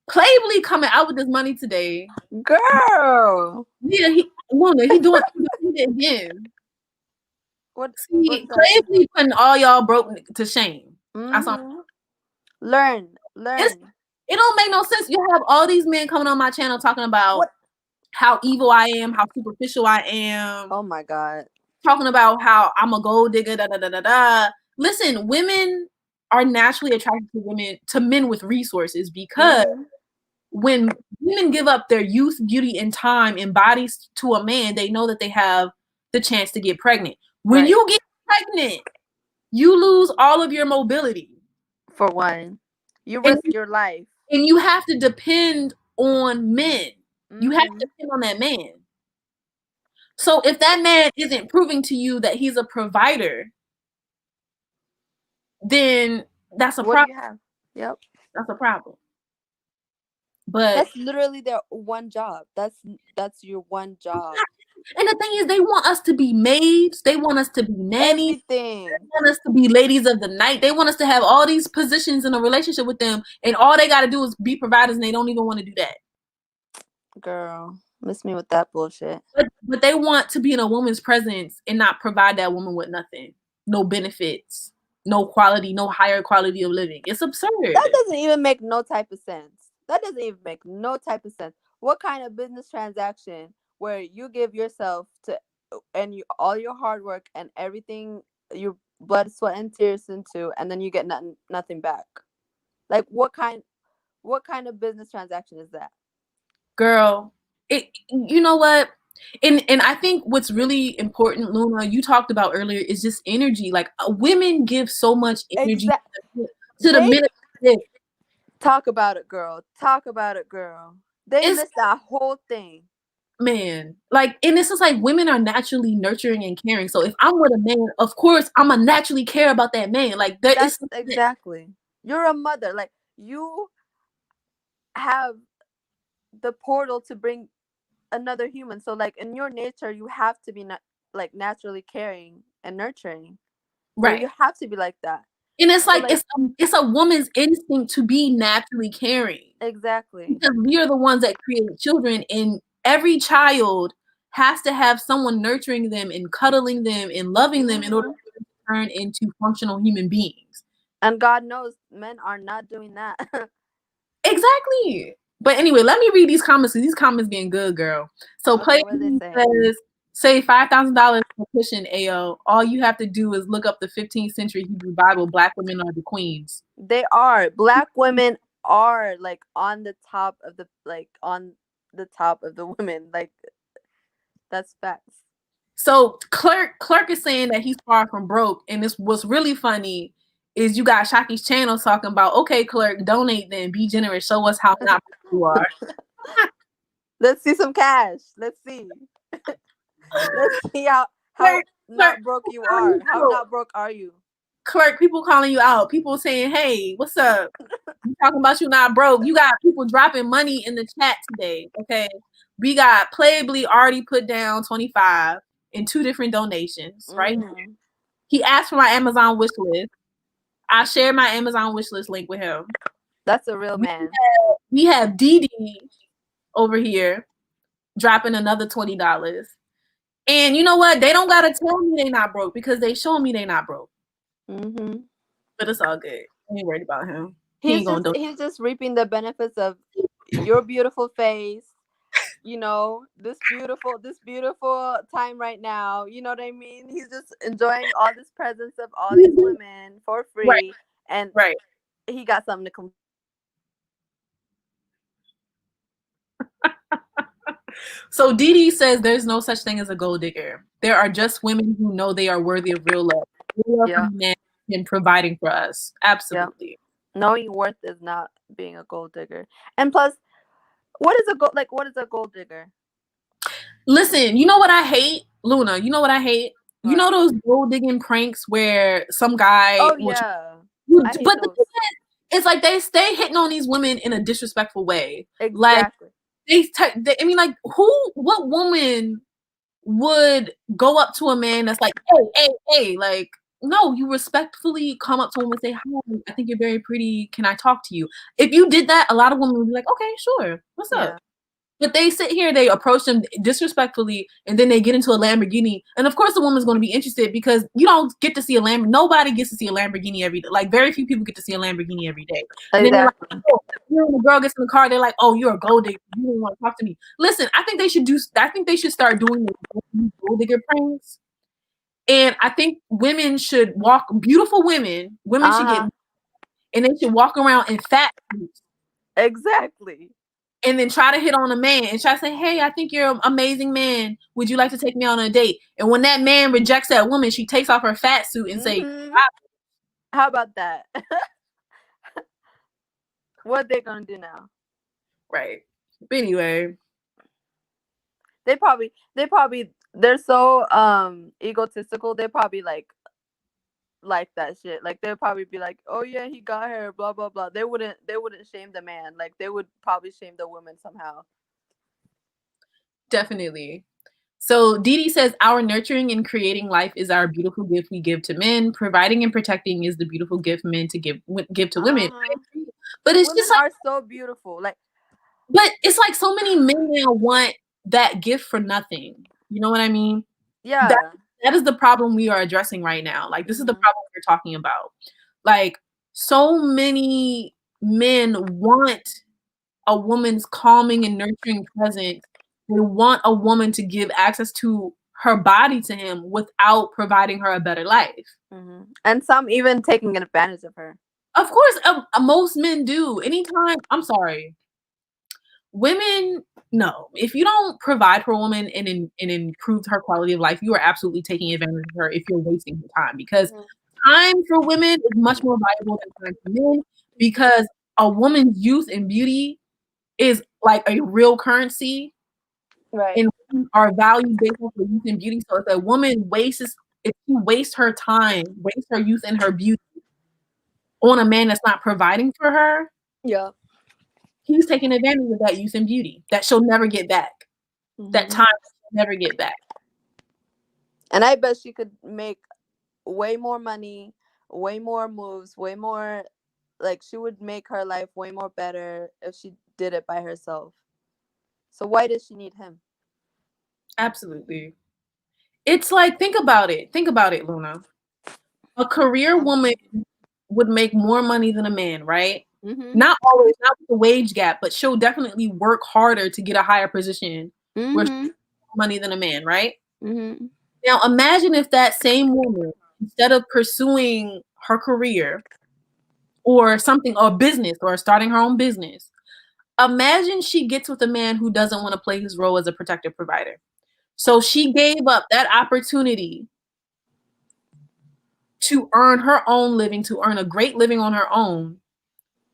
Playboy coming out with this money today. Girl. Yeah, he doing it again. What's that? Playboy putting all y'all broke to shame. Mm-hmm. Learn. It don't make no sense. You have all these men coming on my channel talking about how evil I am, how superficial I am. Oh my God. Talking about how I'm a gold digger, da da da da da. Listen, women are naturally attracted to men with resources because when women give up their youth, beauty, and time and bodies to a man, they know that they have the chance to get pregnant. When you get pregnant, you lose all of your mobility. For one, you risk your life. And you have to depend on men. You have to depend on that man. So if that man isn't proving to you that he's a provider, then that's a problem. What do you have? Yep. That's a problem. But that's literally their one job. That's your one job. And the thing is, they want us to be maids. They want us to be nannies. Everything. They want us to be ladies of the night. They want us to have all these positions in a relationship with them, and all they got to do is be providers, and they don't even want to do that. Girl, miss me with that bullshit. But they want to be in a woman's presence and not provide that woman with nothing, no benefits, no quality, no higher quality of living. It's absurd. That doesn't even make no type of sense. That doesn't even make no type of sense. What kind of business transaction where you give yourself to and all your hard work and everything, your blood, sweat, and tears into, and then you get nothing back? Like, what kind of business transaction is that? Girl, you know what? And I think what's really important, Luna, you talked about earlier, is just energy. Like, women give so much energy to the men. Talk about it, girl. Talk about it, girl. They missed that whole thing. Man, like, and this is like, women are naturally nurturing and caring. So if I'm with a man, of course I'm gonna naturally care about that man. Like, that's exactly. You're a mother. Like, you have the portal to bring another human. So, like, in your nature, you have to be like naturally caring and nurturing. So right. You have to be like that. And it's like, it's a woman's instinct to be naturally caring. Exactly. Because we are the ones that create children, and every child has to have someone nurturing them and cuddling them and loving them in order to turn into functional human beings. And God knows men are not doing that. Exactly. But anyway, let me read these comments, because these comments being good, girl. So Play says, say $5,000 for pushing AO. All you have to do is look up the 15th century Hebrew Bible. Black women are the queens. They are. Black women are like on the top of the women. Like, that's facts. So Clerk is saying that he's far from broke, and this what's really funny is you got Shaki's channel talking about, okay, Clerk, donate then, be generous, show us how not you are. Let's see some cash. Let's see. Let's see how Clerk, not clerk, broke people you calling are. you How out. not broke are you? Clerk, people calling you out. People saying, "Hey, what's up? You talking about you not broke?" You got people dropping money in the chat today. Okay, we got Playably already put down 25 in 2 different donations. Right? Mm-hmm. He asked for my Amazon wish list. I shared my Amazon wish list link with him. That's a real We man. we have Dee over here dropping another $20. And you know what? They don't gotta tell me they not broke because they showing me they not broke. Mm-hmm. But it's all good. I ain't worried about him. He ain't gonna do He's just reaping the benefits of your beautiful face. This beautiful time right now. You know what I mean? He's just enjoying all this presence of all these it. women for Right, free, and right. he got something to complain. So Dee says there's no such thing as a gold digger. There are just women who know they are worthy of real love from Yeah, a man and providing for us. yeah. Absolutely. Knowing worth is not being a gold digger. And plus, what is a gold digger? Listen, you know what I hate, Luna? You know what I hate? You What? know those gold digging pranks where some guy Oh will, yeah, I hate but the thing those. is, it's like they stay hitting on these women in a disrespectful way. Like Exactly. I mean, like what woman would go up to a man that's like, hey, hey, hey, like, no, you respectfully come up to him and say, hi, I think you're very pretty. Can I talk to you? If you did that, a lot of women would be like, okay, sure. What's up? Yeah. But they sit here, they approach them disrespectfully, and then they get into a Lamborghini. And of course, the woman's going to be interested because you don't get to see a Lamborghini. Nobody gets to see a Lamborghini every day. Like, very few people get to see a Lamborghini every day. And then they're like, Exactly. oh, you know, when the girl gets in the car, they're like, oh, you're a gold digger. You don't want to talk to me. Listen, I think they should start doing the gold digger pranks. And I think women should beautiful women should get, Uh-huh. and they should walk around in fat suits Exactly. and then try to hit on a man and try to say, hey, I think you're an amazing man. Would you like to take me on a date? And when that man rejects that woman, she takes off her fat suit and say, Mm-hmm. How about that? What they gonna do now? right. But anyway, They're so egotistical. They probably like that shit. Like they'll probably be like, "Oh yeah, he got her." Blah blah blah. They wouldn't shame the man. Like they would probably shame the woman somehow. definitely. So Dee says, our nurturing and creating life is our beautiful gift we give to men. Providing and protecting is the beautiful gift men to give to women. Uh-huh. But it's Women just like, are so beautiful. Like but it's like so many men now want that gift for nothing. You know what I mean? That yeah. that is the problem we are addressing right now. Like this is the Hmm. problem we're talking about. Like so many men want a woman's calming and nurturing presence. They want a woman to give access to her body to him without providing her a better life. Hmm. And some even taking advantage of her. Of course, most men do. Anytime, I'm sorry, women, no. If you don't provide for a woman and improve her quality of life, you are absolutely taking advantage of her if you're wasting her time. Because Mhm. time for women is much more valuable than time for men. Because a woman's youth and beauty is like a real currency, Right. and women are valued based on her youth and beauty. So if she wastes her time, wastes her youth and her beauty on a man that's not providing for her, Yeah. he's taking advantage of that youth and beauty that she'll never get back. That Hmm. time she'll never get back. And I bet she could make way more money, way more moves, way more. Like she would make her life way more better if she did it by herself. So why does she need him? Absolutely. It's like, think about it. Think about it, Luna. A career woman would make more money than a man, right? Mhm. Not always, not with the wage gap, but she'll definitely work harder to get a higher position where she Mhm. makes more money than a man, right? Mhm. Now imagine if that same woman, instead of pursuing her career or something, or business, or starting her own business, imagine she gets with a man who doesn't want to play his role as a protective provider. So she gave up that opportunity to earn her own living, to earn a great living on her own,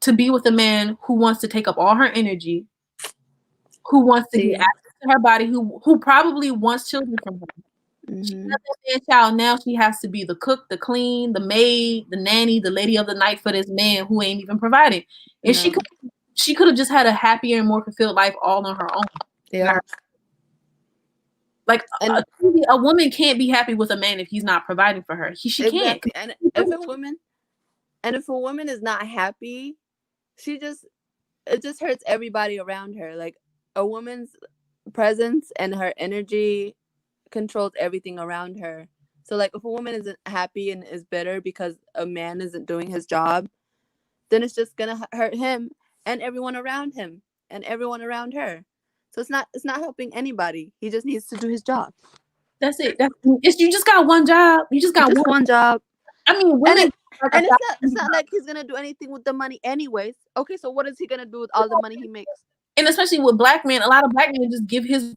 to be with a man who wants to take up all her energy, who wants to get See. access to her body, who probably wants children from her. She Mm-hmm. got that man child. Now she has to be the cook, the clean, the maid, the nanny, the lady of the night for this man who ain't even providing. And No. she could have just had a happier and more fulfilled life all on her own. Yeah. Like And a woman can't be happy with a man if he's not providing for her. She can't. exactly. And if a woman is not happy, it just hurts everybody around her. Like a woman's presence and her energy controls everything around her. So like if a woman isn't happy and is bitter because a man isn't doing his job, then it's just gonna hurt him and everyone around him and everyone around her. So it's not helping anybody. He just needs to do his job. That's it. You just got one job. You just got Just one job. I mean, And women. and it's not like he's gonna do anything with the money anyways. Okay, so what is he gonna do with all the money he makes? And especially with black men, a lot of black men just give his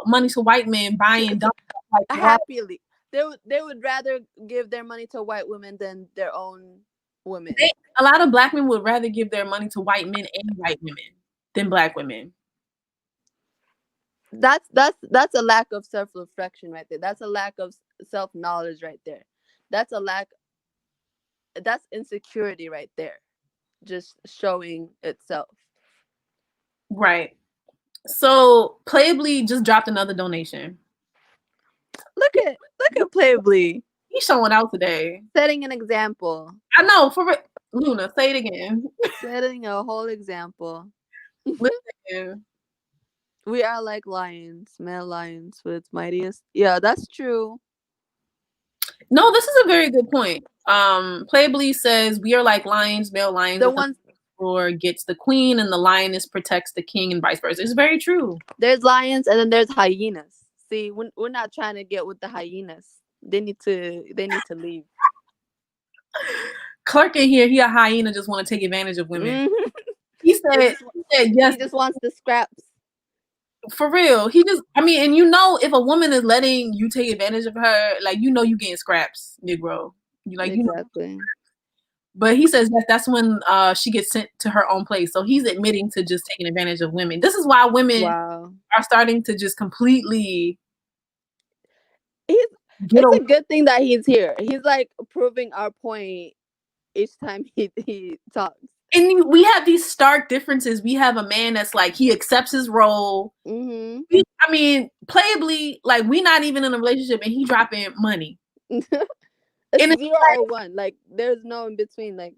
money to white men buying dumb stuff like Happily. They would rather give their money to white women than their own women. A lot of black men would rather give their money to white men and white women than black women. That's a lack of self-reflection right there. That's a lack of self-knowledge right there. That's insecurity right there, just showing itself. Right. So Playably just dropped another donation. Look at Playably. He's showing out today. Setting an example. I know, Luna, say it again. Setting a whole example. Listen. We are like lions, male lions with its mightiest. Yeah, that's true. No, this is a very good point. Playably says we are like lions, male lions. The ones or gets the queen and the lioness protects the king and vice versa. It's very true. There's lions and then there's hyenas. See, we're not trying to get with the hyenas. They need to leave. Clerk in here, he a hyena, just want to take advantage of women. Mm-hmm. He said yes. He just wants the scraps. For real. And if a woman is letting you take advantage of her, like you getting scraps, Negro. Exactly. But he says that's when she gets sent to her own place. So he's admitting to just taking advantage of women. This is why women are starting to just completely. It's a good thing that he's here. He's like proving our point each time he talks. And we have these stark differences. We have a man that's like he accepts his role. Mm-hmm. Playably, like we not even in a relationship, and he dropping money. It's 0 or 1. Like there's no in between. Like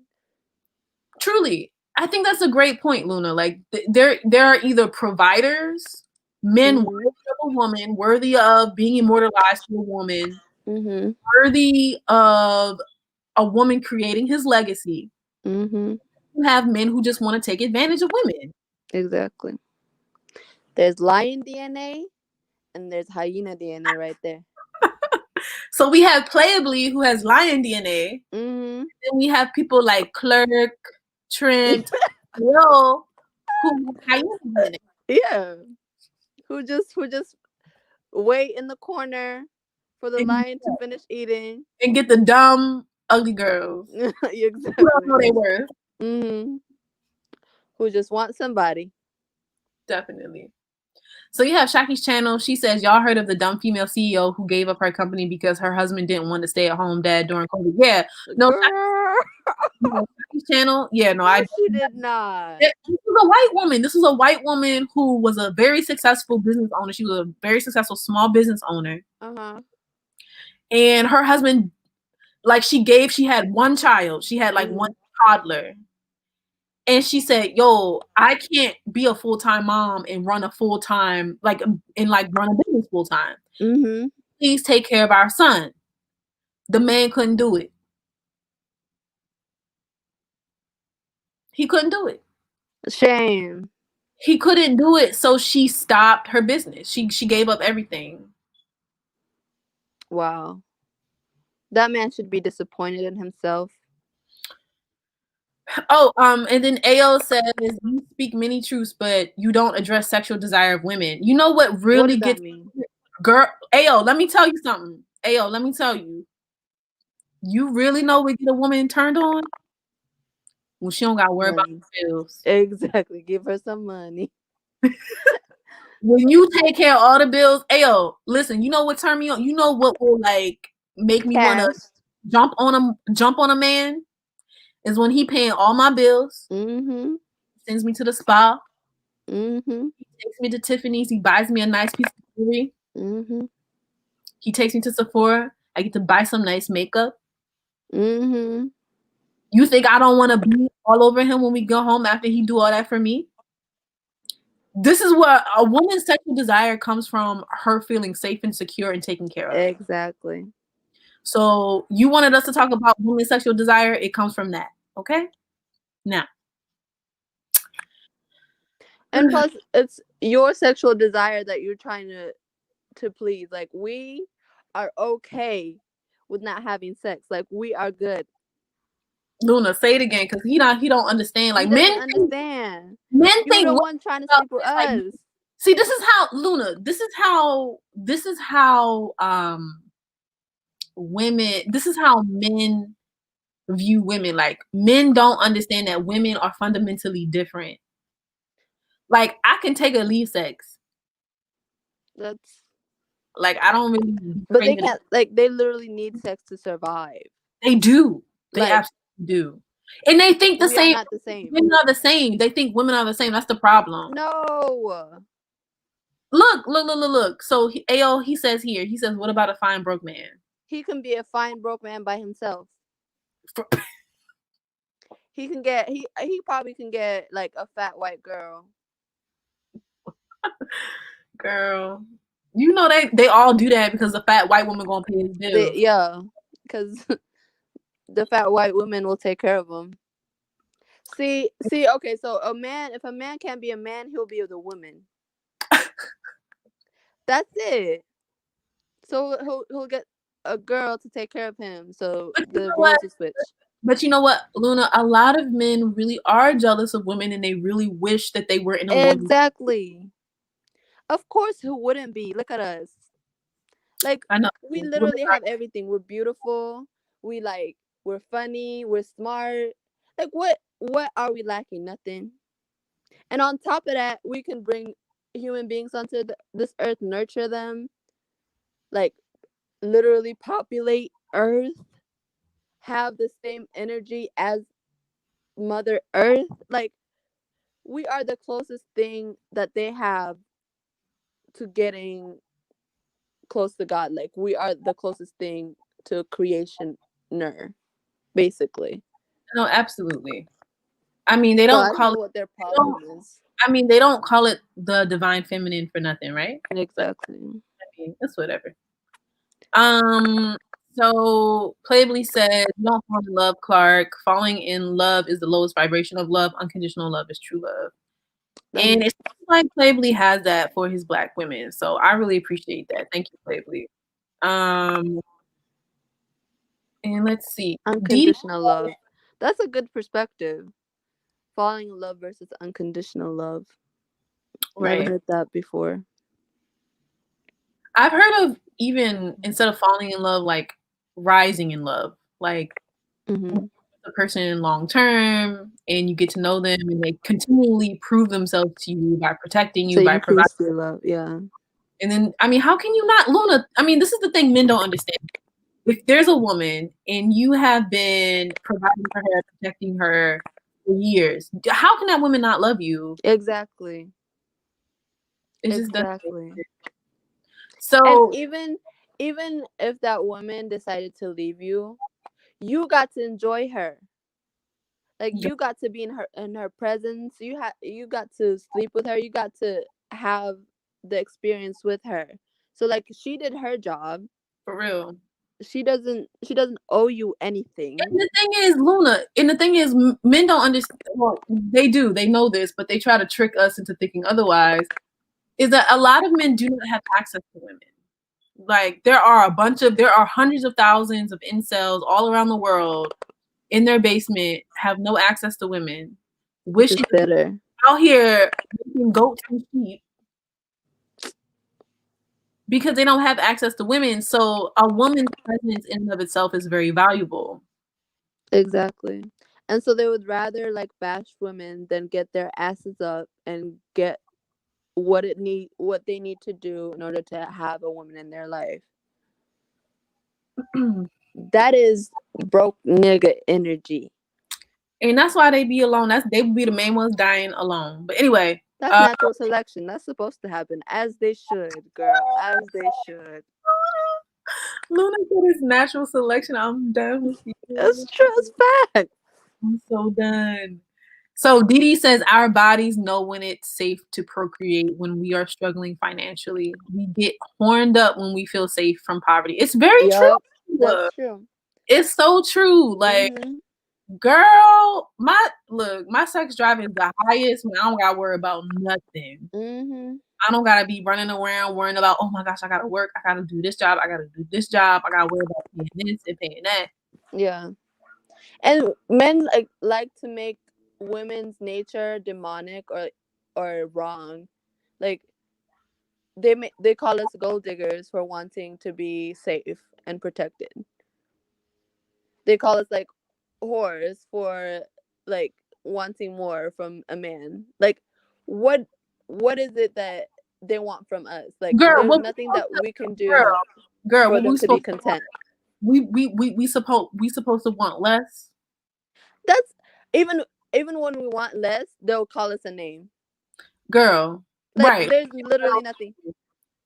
truly, I think that's a great point, Luna. Like there are either providers, men worthy of a woman, worthy of being immortalized to a woman, worthy of a woman creating his legacy. You have men who just want to take advantage of women. Exactly. There's lion DNA and there's hyena DNA right there. So we have Playably who has lion DNA. Then we have people like Clerk, Trent, who have hyena DNA. Yeah. Who just wait in the corner for the lion to finish eating and get the dumb ugly girls. Exactly. Who don't know they worth. Who just want somebody. Definitely. So you have Shaki's channel. She says, y'all heard of the dumb female CEO who gave up her company because her husband didn't want to stay at home dad during COVID? Yeah. No, Shaki's channel. Yeah, no, she did not. This was a white woman. This was a white woman who was a very successful business owner. She was a very successful small business owner. And her husband, like she had one child. She had like one toddler. And she said, yo, I can't be a full-time mom and run a full-time, run a business full-time. Please take care of our son. The man couldn't do it. He couldn't do it. Shame. He couldn't do it, so she stopped her business. She gave up everything. Wow. That man should be disappointed in himself. Oh, and then AO says you speak many truths, but you don't address sexual desire of women. You know what really gets girl? AO, let me tell you something. AO, let me tell you. You really know what get a woman turned on? Well, she don't got to worry about the bills. Exactly. Give her some money. When you take care of all the bills, ayo, listen, you know what turn me on? You know what will like make me wanna Cash. jump on a man is when he paying all my bills, Mm-hmm. sends me to the spa, Mm-hmm. he takes me to Tiffany's, he buys me a nice piece of jewelry, Mm-hmm. he takes me to Sephora, I get to buy some nice makeup. Mm-hmm. You think I don't wanna be all over him when we go home after he do all that for me? This is where a woman's sexual desire comes from her feeling safe and secure and taken care of. Exactly. So you wanted us to talk about women's sexual desire, it comes from that. Okay? Now. And plus, it's your sexual desire that you're trying to please. Like, we are okay with not having sex. Like, we are good. Luna, say it again, because he don't understand. Like He doesn't understand. men You're think the women one trying to are sleep with like us. see, this is how Luna, this is how men view women. Like men don't understand that women are fundamentally different. Like I can take a leave sex. That's Like I don't really be But they craving. can't, like, they literally need sex to survive. They do. They Like, absolutely do. And they think the we are same. not the same. Women are the same. They think women are the same. That's the problem. No. Look. So AO, he says here, he says, what about a fine broke man? He can be a fine broke man by himself. For- He probably can get like a fat white girl. Girl, you know they all do that because the fat white woman gonna pay his bills. Yeah, because the fat white woman will take care of him. See, okay, so if a man can't be a man, he'll be the woman. That's it. So he'll get a girl to take care of him. So But you the know what? roles will switch. But you know what, Luna? A lot of men really are jealous of women, and they really wish that they were in a woman's. Exactly. Of course, who wouldn't be? Look at us. Like, I know we women literally are. have everything. We're beautiful. We're funny. We're smart. Like, what are we lacking? Nothing. And on top of that, we can bring human beings onto this earth, nurture them, like literally populate Earth, have the same energy as Mother Earth. Like, we are the closest thing that they have to getting close to God. Like, we are the closest thing to creationer, basically. No, absolutely. I mean, they So don't I don't call know it. what their They don't, problem is. I mean, they don't call it the divine feminine for nothing, right? But Exactly. I mean, it's whatever. Um. So Playably said, "Don't fall in love, Clark. Falling in love is the lowest vibration of love. Unconditional love is true love." That And makes it seems like Playably has that for his black women. So I really appreciate that. Thank you, Playably. Um. And let's see, Dee. unconditional love. That's a good perspective. Falling in love versus unconditional love. Never Right. heard that before. I've heard of even instead of falling in love, like rising in love, like Hmm. the person long term and you get to know them and they continually prove themselves to you by protecting So you, you by providing. increase your love. Yeah. And then, I mean, how can you not, Luna? I mean, this is the thing men don't understand. If there's a woman and you have been providing for her, protecting her for years, how can that woman not love you? Exactly. It just doesn't make Exactly. sense. And So, even if that woman decided to leave you, you got to enjoy her. Like, you got to be in her presence. You got to sleep with her. You got to have the experience with her. So, like, she did her job. for real. She doesn't owe you anything. And the thing is, Luna, and the thing is, men don't understand. Well, they do. They know this, but they try to trick us into thinking otherwise. Is that a lot of men do not have access to women? Like there are hundreds of thousands of incels all around the world in their basement, have no access to women, Which is wishing better. out here making goats and sheep because they don't have access to women. So a woman's presence in and of itself is very valuable. Exactly. And so they would rather like bash women than get their asses up and get what they need to do in order to have a woman in their life. That is broke nigga energy. And that's why they be alone. They would be the main ones dying alone. But anyway, That's natural selection. That's supposed to happen, as they should, girl, as they should. Luna said it's natural selection. I'm done with you. It's true. It's fact. I'm so done. So Didi says our bodies know when it's safe to procreate when we are struggling financially. We get horned up when we feel safe from poverty. It's very true. That's true. It's so true. Like, girl, my sex drive is the highest when I don't gotta worry about nothing. I don't gotta be running around worrying about, oh my gosh, I gotta work, I gotta do this job, I gotta do this job, I gotta worry about paying this and paying that. Yeah. And men like to make women's nature demonic or wrong. Like they call us gold diggers for wanting to be safe and protected. They call us like whores for like wanting more from a man. Like what is it that they want from us? Like, girl, there's nothing that we can do for them to be content. We supposed to want less. That's even when we want less, they'll call us a name. Girl, like, right? There's literally nothing.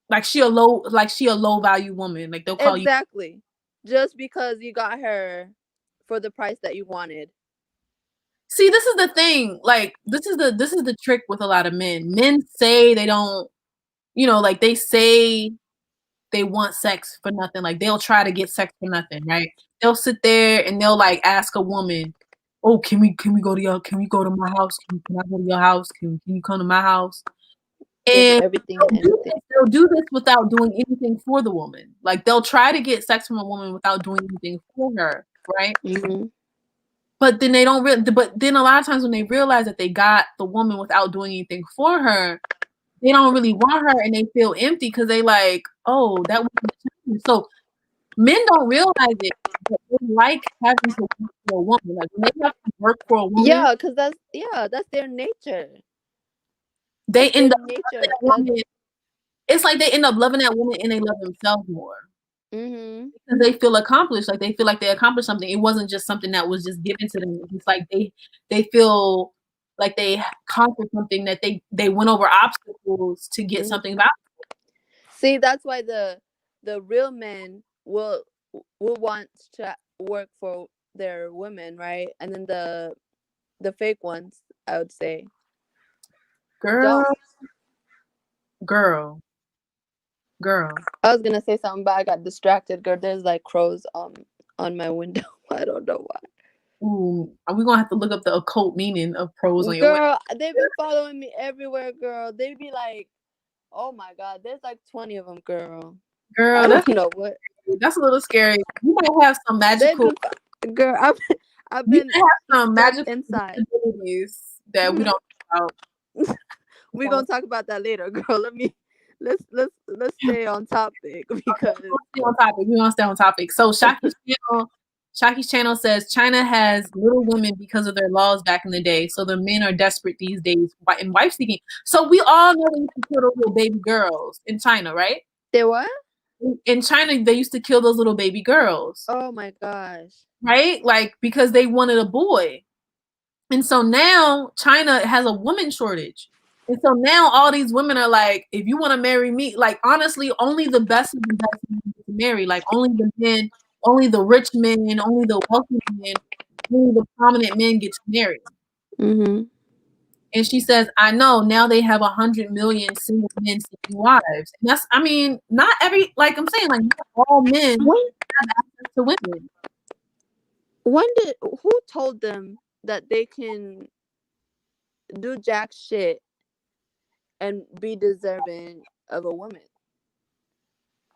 Like she a low value woman. Like they'll call exactly. Just because you got her for the price that you wanted. See, this is the thing. Like this is the trick with a lot of men. Men say they don't, like they say they want sex for nothing. Like they'll try to get sex for nothing, right? They'll sit there and they'll like ask a woman, "Oh, can we go to my house? Can I go to your house? Can you come to my house?" And everything and anything. They'll do this without doing anything for the woman. Like they'll try to get sex from a woman without doing anything for her, right? But then they don't. But then a lot of times when they realize that they got the woman without doing anything for her, they don't really want her and they feel empty because they like, oh, that was so. Men don't realize it, but they like having to work for a woman. Like when they have to work for a woman, yeah, because that's their nature. They end up it's like they end up loving that woman and they love themselves more. Because they feel accomplished. Like they feel like they accomplished something. It wasn't just something that was just given to them. It's like they feel like they conquered something, that they went over obstacles to get something about it. See, that's why the real men will want to work for their women, right? And then the fake ones, I would say, Girl. I was gonna say something, but I got distracted. Girl, there's like crows on my window. I don't know why. Ooh, are we gonna have to look up the occult meaning of crows on your window? Girl, they be following me everywhere, girl. They be like, oh my god, there's like 20 of them, girl. I don't know what. That's a little scary. You might have some magical. Girl, I've been have some magical inside abilities that we don't know about. We're gonna talk about that later, girl. Let's stay on topic because we want to stay on topic. So Shaki's channel says China has little women because of their laws back in the day. So the men are desperate these days and wife seeking. So we all know they used to kill those little baby girls in China, right? They what? In China, they used to kill those little baby girls. Oh my gosh. Right? Like because they wanted a boy. And so now China has a woman shortage. And so now all these women are like, if you want to marry me, like honestly, only the best of the best men to marry. Like only the men, only the rich men, only the wealthy men, only the prominent men get to marry. And she says, I know now they have 100 million single men seeking wives. And that's, I mean, not every, like I'm saying, like not all men have access to women. Who told them that they can do jack shit and be deserving of a woman?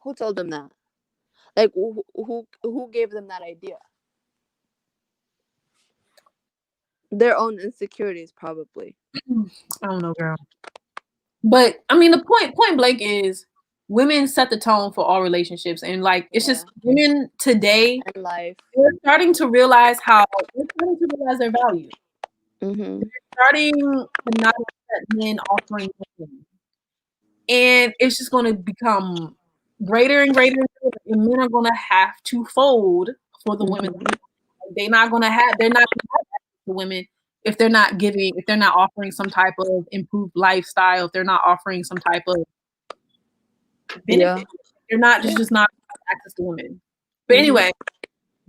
Who told them that? Like who gave them that idea? Their own insecurities, probably. I don't know, girl. But I mean, the point blank is women set the tone for all relationships, and like it's just women today in life. They're starting to realize their value. They're starting to not accept men offering women. and it's just going to become greater and greater, and men are going to have to fold for the women. They're not going to have access to women if they're not offering some type of improved lifestyle, if they're not offering some type of benefit. They're not just not access to women. But anyway,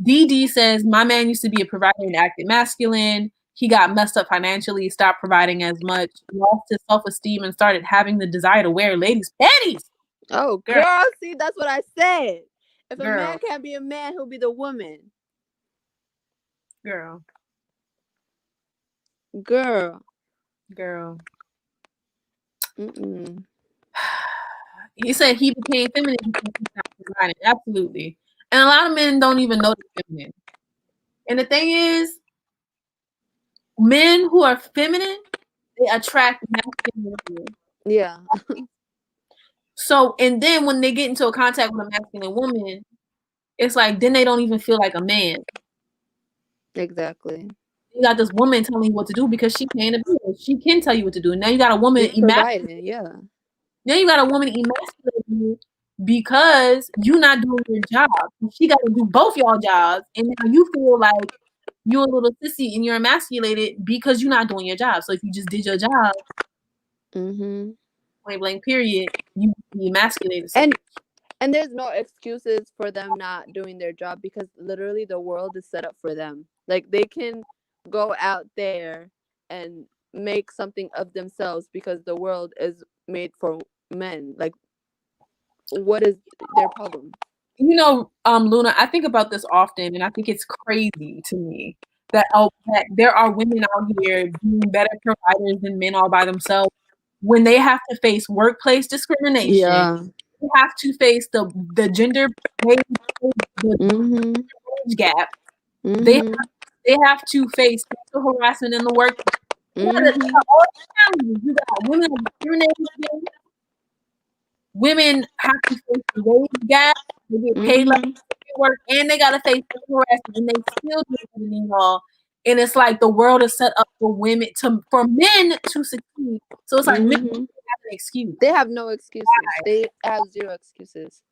DD says, my man used to be a provider and acted masculine. He got messed up financially, stopped providing as much, lost his self-esteem, and started having the desire to wear ladies' panties. Oh, girl, see, that's what I said. If a man can't be a man, he'll be the woman. Girl. Mm-mm. He said he became feminine because he stopped providing. Absolutely. And a lot of men don't even know they're feminine. And the thing is, men who are feminine, they attract masculine women. Yeah. So, and then when they get into a contact with a masculine woman, it's like, then they don't even feel like a man. Exactly. You got this woman telling you what to do because she paying a bill. She can tell you what to do. Now you got a woman providing, yeah. Now you got a woman emasculating you because you're not doing your job. She got to do both y'all jobs, and now you feel like you're a little sissy and you're emasculated because you're not doing your job. So if you just did your job, point blank period, you be emasculated. So and there's no excuses for them not doing their job because literally the world is set up for them. Like they can go out there and make something of themselves because the world is made for men. Like, what is their problem? You know, Luna, I think about this often, and I think it's crazy to me that there are women out here being better providers than men all by themselves when they have to face workplace discrimination. They have to face the gender wage gap. They have to face sexual harassment in the work. You got women discriminated. Women have to face the wage gap. They get paid less for work, and they gotta face sexual harassment, and they still do it anymore. And it's like the world is set up for for men to succeed. So it's like men have an excuse. They have no excuses. They have zero excuses.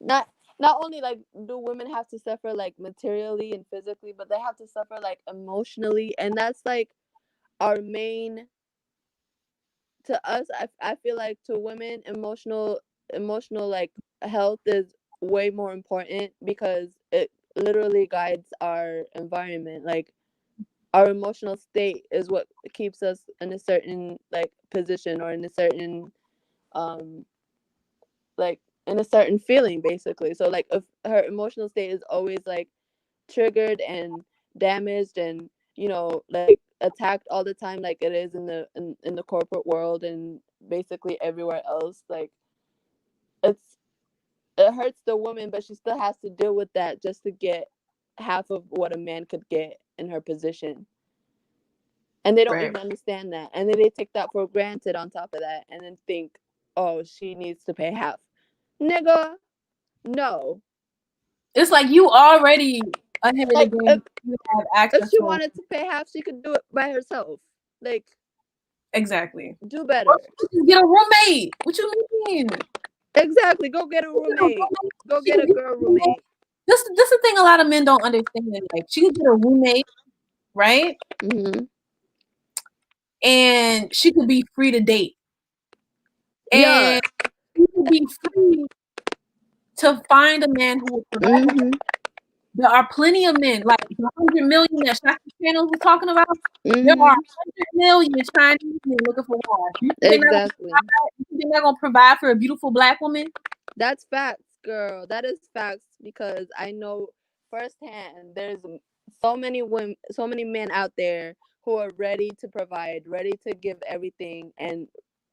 Not only like do women have to suffer like materially and physically, but they have to suffer like emotionally, and that's like our main. To us, I feel like to women, emotional like health is way more important because it literally guides our environment. Like our emotional state is what keeps us in a certain like position or in a certain like in a certain feeling basically. So like if her emotional state is always like triggered and damaged and like attacked all the time like it is in the corporate world and basically everywhere else, like it hurts the woman, but she still has to deal with that just to get half of what a man could get in her position. And they don't even understand that. And then they take that for granted on top of that and then think, oh, she needs to pay half. Nigga, no. It's like you already ahead of the game. If she wanted to pay half, she could do it by herself. Like, exactly. Do better. Get a roommate. What you mean? Exactly. Go get a roommate. Go get a girl roommate. This is the thing a lot of men don't understand. Like, she could get a roommate, right? And she could be free to date. And she could be free to find a man who will provide. There are plenty of men, like the 100 million that Shaka Channel was talking about. There are 100 million Chinese men looking for wives. You think they're gonna provide for a beautiful black woman? That's facts, girl. That is facts because I know firsthand. There's so many women, so many men out there who are ready to provide, ready to give everything, and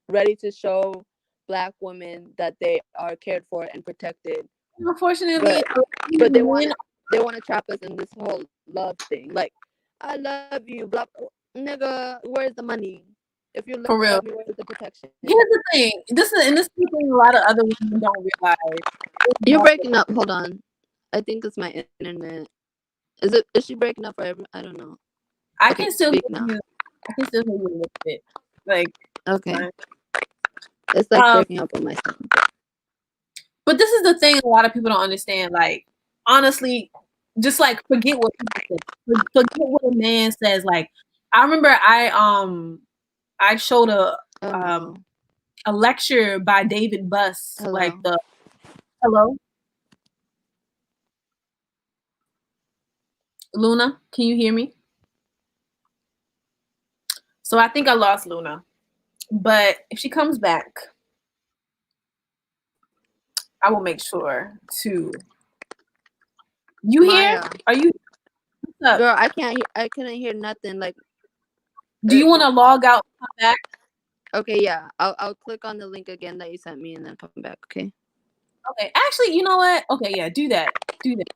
ready to show black women that they are cared for and protected. Unfortunately, but they want to trap us in this whole love thing. Like, I love you, blah, nigga. Where's the money? If you for real, me, where's the protection? Here's the thing. This is the thing a lot of other women don't realize. You're breaking up. Hold on. I think it's my internet. Is she breaking up for everyone? I don't know. I can still hear you. I can still hear you a little bit. Like, okay. It's like Um, breaking up with myself. but this is the thing a lot of people don't understand. Like, honestly, just like forget what people say. Forget what a man says. Like, I remember I showed Oh no. a lecture by David Buss, like Hello. the hello Luna, can you hear me? So I think I lost Luna, but if she comes back, I will make sure to. You here? Maya. Are you? What's up? Girl, I can't I couldn't hear nothing. Like Do you want to log out and come back? okay, yeah. I'll click on the link again that you sent me and then come back, okay? Okay. Actually, you know what? Okay, yeah, do that. Do that.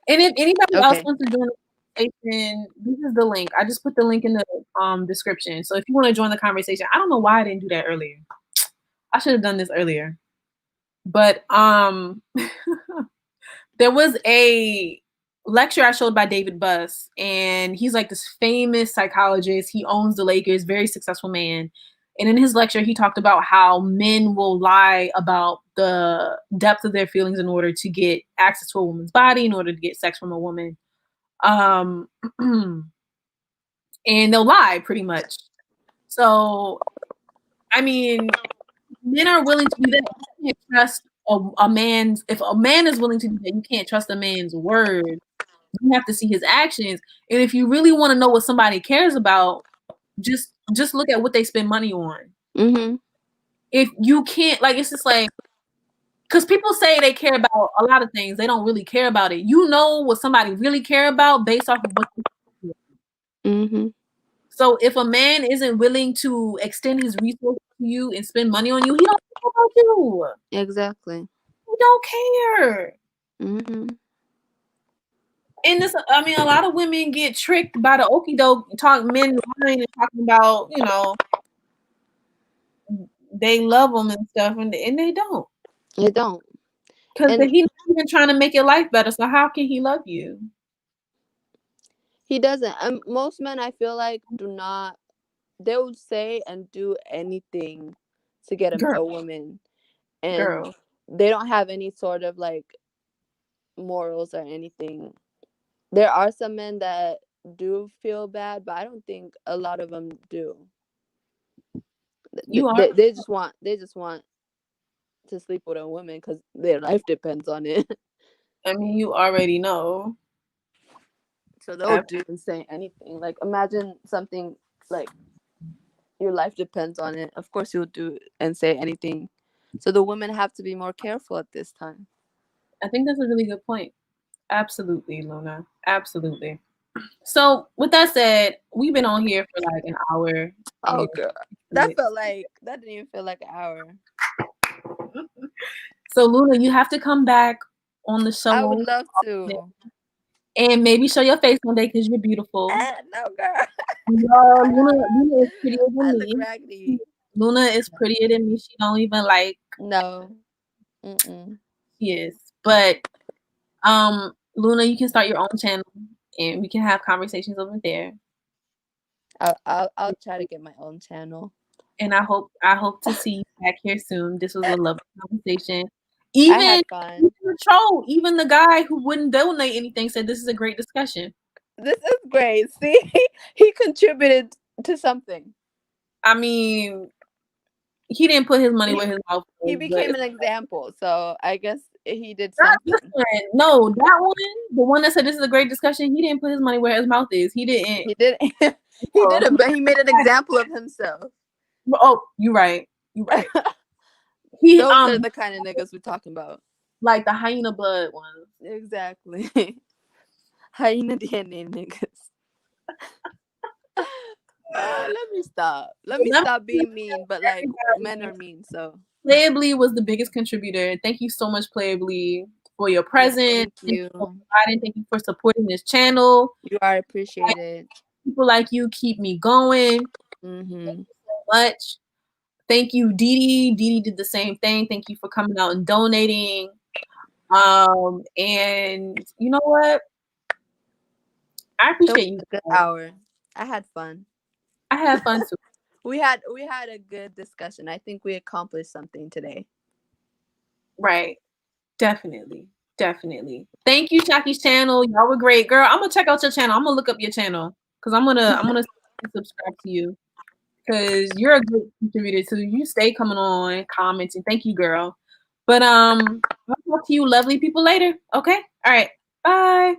And if anybody else Okay. wants to join the conversation, this is the link. I just put the link in the description. So if you want to join the conversation, I don't know why I didn't do that earlier. I should have done this earlier. But there was a lecture I showed by David Buss, and he's like this famous psychologist. He owns the Lakers, very successful man. And in his lecture, he talked about how men will lie about the depth of their feelings in order to get access to a woman's body, in order to get sex from a woman. Um, and they'll lie pretty much. So, I mean, men are willing to do that. You can't trust a man's, if a man is willing to do that, you can't trust a man's word. You have to see his actions. And if you really want to know what somebody cares about, just look at what they spend money on. Mm-hmm. If you can't, like, it's just like, because people say they care about a lot of things, they don't really care about it. You know what somebody really care about based off of what they do. Mm-hmm. So if a man isn't willing to extend his resources to you and spend money on you, he don't care about you. Exactly. He don't care. Mm-hmm. And this, I mean, a lot of women get tricked by the okie doke men lying and talking about, they love them and stuff, and they don't. They don't. Because And he's not even trying to make your life better. So how can he love you? he doesn't. Most men, I feel like, do not. They would say and do anything to get a Girl, woman, and girl. they don't have any sort of like morals or anything. There are some men that do feel bad, but I don't think a lot of them do. You are. They just want to sleep with a woman because their life depends on it. I mean, you already know. So they'll do and say anything. Like imagine something like your life depends on it. Of course you'll do and say anything. So the women have to be more careful at this time. I think that's a really good point. Absolutely, Luna. Absolutely. So with that said, we've been on here for like an hour. Oh And girl. That didn't even feel like an hour. so Luna, you have to come back on the I would show love to. and maybe show your face one day because you're beautiful. No girl. No, Luna is prettier I than look me. raggedy. Luna is prettier than me. She don't even like No. Mm-mm. she is. But Luna, you can start your own channel and we can have conversations over there. I'll try to get my own channel. And I hope to see you back here soon. This was a lovely conversation. I had Even fun. the troll, even the guy who wouldn't donate anything said this is a great discussion. This is great. See, he contributed to something. I mean, he didn't put his money where his mouth was. He became an example, so I guess he did Not something. this one. No, that one, the one that said this is a great discussion, he didn't put his money where his mouth is. He didn't. He did. He did it, but he made an example of himself. Oh, you right. You right. He Those are the kind of niggas we're talking about. like the hyena blood ones. Exactly. Hyena DNA niggas. Let me stop. Let me stop being mean, but like men are mean, so. Playably was the biggest contributor. Thank you so much, Playably, for your presence. Thank you. Thank you for supporting this channel. You are appreciated. People like you keep me going. Mm-hmm. Thank you so much. Thank you, Dee Dee. Dee Dee did the same thing. Thank you for coming out and donating. And you know what? I appreciate you. A good hour. I had fun. I had fun too. we had a good discussion. I think we accomplished something today. Right. Definitely. Definitely. Thank you, Shaki's channel. Y'all were great. Girl, I'm gonna check out your channel. I'm gonna look up your channel because I'm gonna subscribe to you because you're a good contributor too. You stay coming on, commenting. Thank you, girl. But I'll talk to you lovely people later. Okay? All right. Bye.